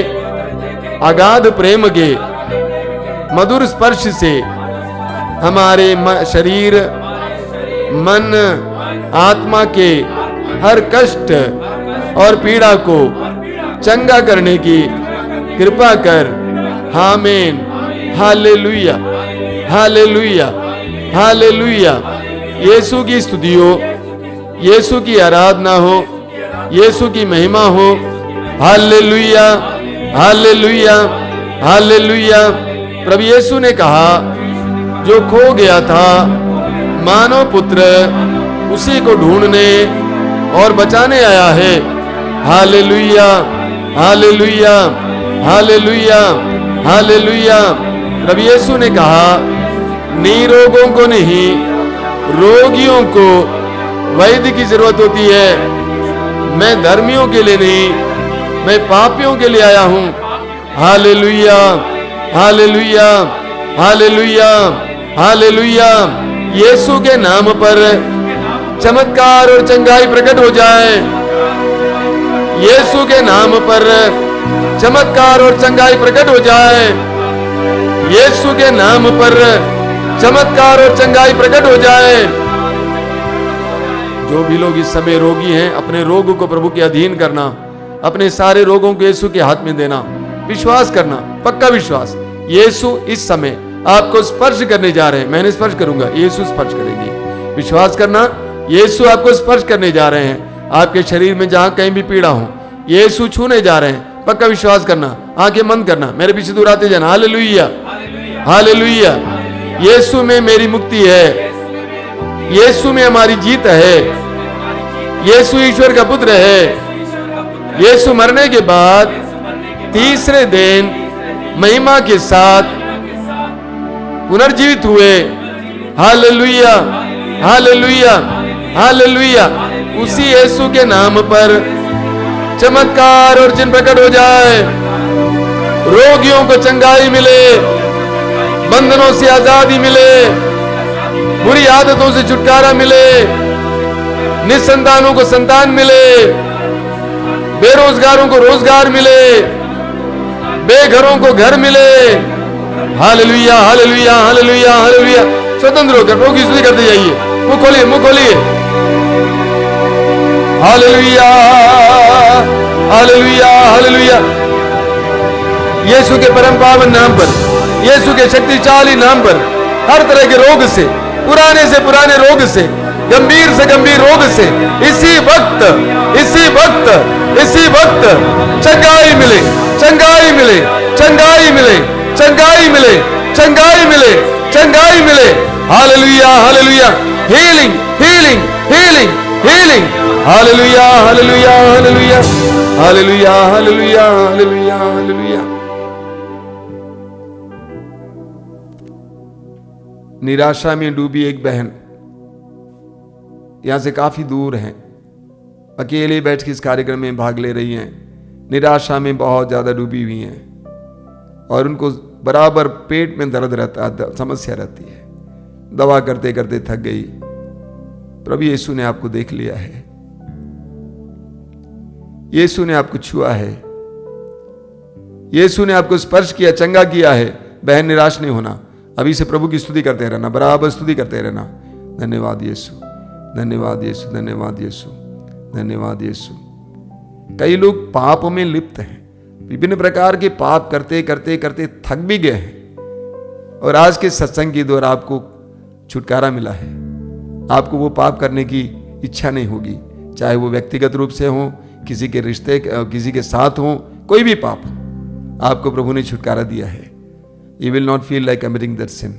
अगाध प्रेम के मधुर स्पर्श से हमारे शरीर, मन, आत्मा के हर कष्ट और पीड़ा को चंगा करने की कृपा कर। आमीन। Hallelujah, hallelujah, hallelujah. यीशु की स्तुति हो, यीशु की आराधना हो, यीशु की महिमा हो। हालेलुया, हालेलुया, हालेलुया। प्रभु यीशु ने कहा, जो खो गया था मानव पुत्र उसी को ढूंढने और बचाने आया है। हालेलुया, हालेलुया, हालेलुया, हालेलुया। प्रभु यीशु ने कहा, निरोगों को नहीं, रोगियों को वैद्य की जरूरत होती है। मैं धर्मियों के लिए नहीं, मैं पापियों के लिए आया हूं। Hallelujah, hallelujah, hallelujah, hallelujah. यीशु के नाम पर चमत्कार और चंगाई प्रकट हो जाए। यीशु के नाम पर चमत्कार और चंगाई प्रकट हो जाए। यीशु के नाम पर चमत्कार और चंगाई प्रकट हो जाए। जो भी लोग इस समय रोगी हैं, अपने रोग को प्रभु के अधीन करना, अपने सारे रोगों को यीशु के हाथ में देना, विश्वास करना, पक्का विश्वास। यीशु इस समय आपको स्पर्श करने जा रहे हैं। मैंने स्पर्श करूंगा, यीशु स्पर्श करेंगे। विश्वास करना, यीशु आपको स्पर्श करने जा रहे हैं। आपके शरीर में जहां कहीं भी पीड़ा हो, यीशु छूने जा रहे हैं। पक्का विश्वास करना, आंखें बंद करना, मेरे पीछे दूर आते जाना। Hallelujah, hallelujah. यीशु में मेरी मुक्ति है, यीशु में हमारी जीत है। यीशु ईश्वर का पुत्र है। यीशु मरने के बाद तीसरे दिन महिमा के साथ पुनर्जीवित हुए। Hallelujah, hallelujah, hallelujah. उसी यीशु के नाम पर चमत्कार और चिन्ह प्रकट हो जाए। रोगियों को चंगाई मिले, बंधनों से आजादी मिले, बुरी आदतों से छुटकारा मिले, निसंतानों को संतान मिले, बेरोजगारों को रोजगार मिले, बेघरों को घर मिले। Hallelujah, hallelujah, hallelujah, hallelujah. स्वतंत्र होकर प्रभु की स्तुति करते जाइए। मुंह खोलिए, मुंह खोलिए। Hallelujah, hallelujah, hallelujah. यीशु के परम पावन नाम पर, यीशु के शक्तिशाली नाम पर हर तरह के रोग से पुराने रोग से, गंभीर से गंभीर रोग से इसी वक्त चंगाई मिले, चंगाई मिले, चंगाई मिले, चंगाई मिले, चंगाई मिले, चंगाई मिले। Hallelujah, hallelujah. Healing, healing, healing, healing. Hallelujah, hallelujah, hallelujah, hallelujah, hallelujah, hallelujah, hallelujah. निराशा में डूबी एक बहन यहां से काफी दूर है, अकेले बैठ के इस कार्यक्रम में भाग ले रही हैं। निराशा में बहुत ज्यादा डूबी हुई हैं और उनको बराबर पेट में दर्द रहता है, समस्या रहती है, दवा करते करते थक गई। प्रभु यीशु ने आपको देख लिया है, यीशु ने आपको छुआ है, यीशु ने आपको स्पर्श किया, चंगा किया है। बहन, निराश नहीं होना, अभी से प्रभु की स्तुति करते रहना, बराबर स्तुति करते रहना। धन्यवाद यीशु, धन्यवाद यीशु, धन्यवाद यीशु, धन्यवाद यीशु। कई लोग पाप में लिप्त हैं, विभिन्न प्रकार के पाप करते करते करते थक भी गए हैं और आज के सत्संग के द्वारा आपको छुटकारा मिला है। आपको वो पाप करने की इच्छा नहीं होगी, चाहे वो व्यक्तिगत रूप से हो किसी के रिश्ते, किसी के साथ हो, कोई भी पाप, आपको प्रभु ने छुटकारा दिया है। You will not feel like committing that sin.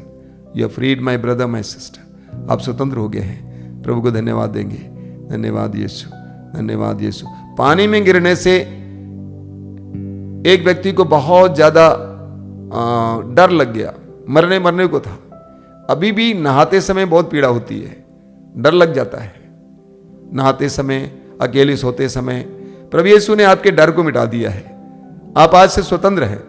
You are freed, my brother, my sister. आप स्वतंत्र हो गए हैं। प्रभु को धन्यवाद देंगे। धन्यवाद यीशु, धन्यवाद यीशु। पानी में गिरने से एक व्यक्ति को बहुत ज्यादा डर लग गया, मरने को था। अभी भी नहाते समय बहुत पीड़ा होती है, डर लग जाता है नहाते समय, अकेले सोते समय। प्रभु यीशु ने आपके डर को मिटा दिया है। आप आज से स्वतंत्र हैं,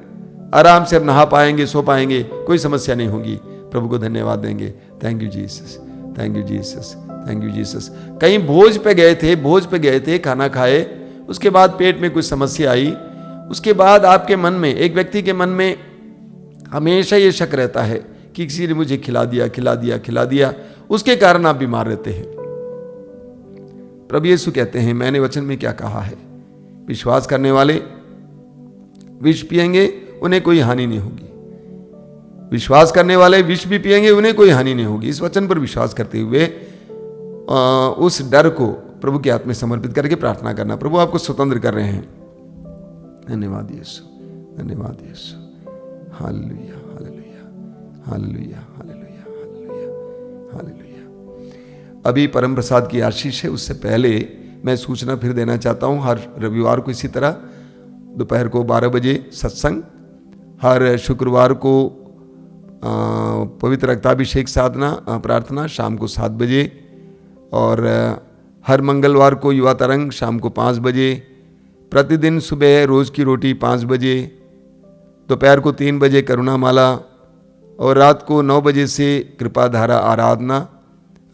आराम से अब नहा पाएंगे, सो पाएंगे, कोई समस्या नहीं होगी। प्रभु को धन्यवाद देंगे। Thank you Jesus, thank you Jesus, thank you Jesus. कहीं भोज पे गए थे, खाना खाए, उसके बाद पेट में कुछ समस्या आई, उसके बाद आपके मन में, एक व्यक्ति के मन में हमेशा ये शक रहता है कि किसी ने मुझे खिला दिया, उसके कारण आप बीमार रहते हैं। प्रभु यीशु कहते हैं, मैंने वचन में क्या कहा है, विश्वास करने वाले विष पिएंगे, उन्हें कोई हानि नहीं होगी। विश्वास करने वाले विष भी पिएंगे, उन्हें कोई हानि नहीं होगी। इस वचन पर विश्वास करते हुए उस डर को प्रभु के हाथ में समर्पित करके प्रार्थना करना। प्रभु आपको स्वतंत्र कर रहे हैं। धन्यवाद यीशु, धन्यवाद यीशु। Hallelujah, hallelujah, hallelujah, hallelujah, hallelujah, hallelujah. अभी परम प्रसाद की आशीष है, उससे पहले मैं सूचना फिर देना चाहता हूं। हर रविवार को इसी तरह दोपहर को 12 बजे सत्संग, हर शुक्रवार को पवित्र रक्ताभिषेक साधना प्रार्थना शाम को 7 बजे, और हर मंगलवार को युवा तरंग शाम को 5 बजे, प्रतिदिन सुबह रोज़ की रोटी 5 बजे, दोपहर को 3 बजे करुणामाला, और रात को 9 बजे से कृपाधारा आराधना।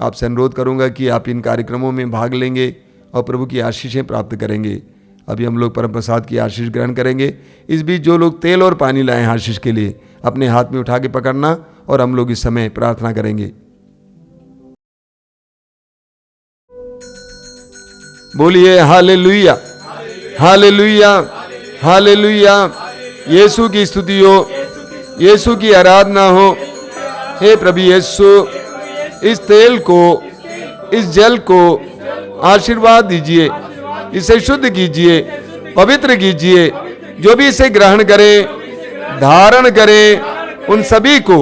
आपसे अनुरोध करूंगा कि आप इन कार्यक्रमों में भाग लेंगे और प्रभु की आशीषें प्राप्त करेंगे। अभी हम लोग परम प्रसाद की आशीष ग्रहण करेंगे। इस बीच जो लोग तेल और पानी लाए हैं आशीष के लिए, अपने हाथ में उठा के पकड़ना, और हम लोग इस समय प्रार्थना करेंगे। बोलिए हालेलुया, हालेलुया, हालेलुया। यीशु की स्तुति हो, यीशु की आराधना हो। हे प्रभु यीशु, इस तेल को, इस जल को आशीर्वाद दीजिए, इसे शुद्ध कीजिए, पवित्र कीजिए। जो भी इसे ग्रहण करे, धारण करे, उन सभी को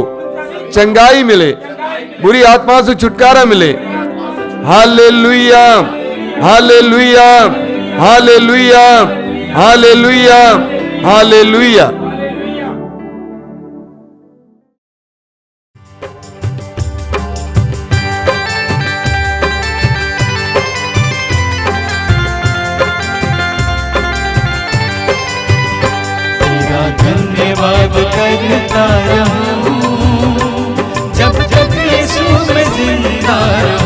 चंगाई मिले, बुरी आत्मा से छुटकारा मिले। Hallelujah, hallelujah, hallelujah, hallelujah, hallelujah. धन्यवाद करता रहूं, जब तक यीशु में जिंदा रहूं।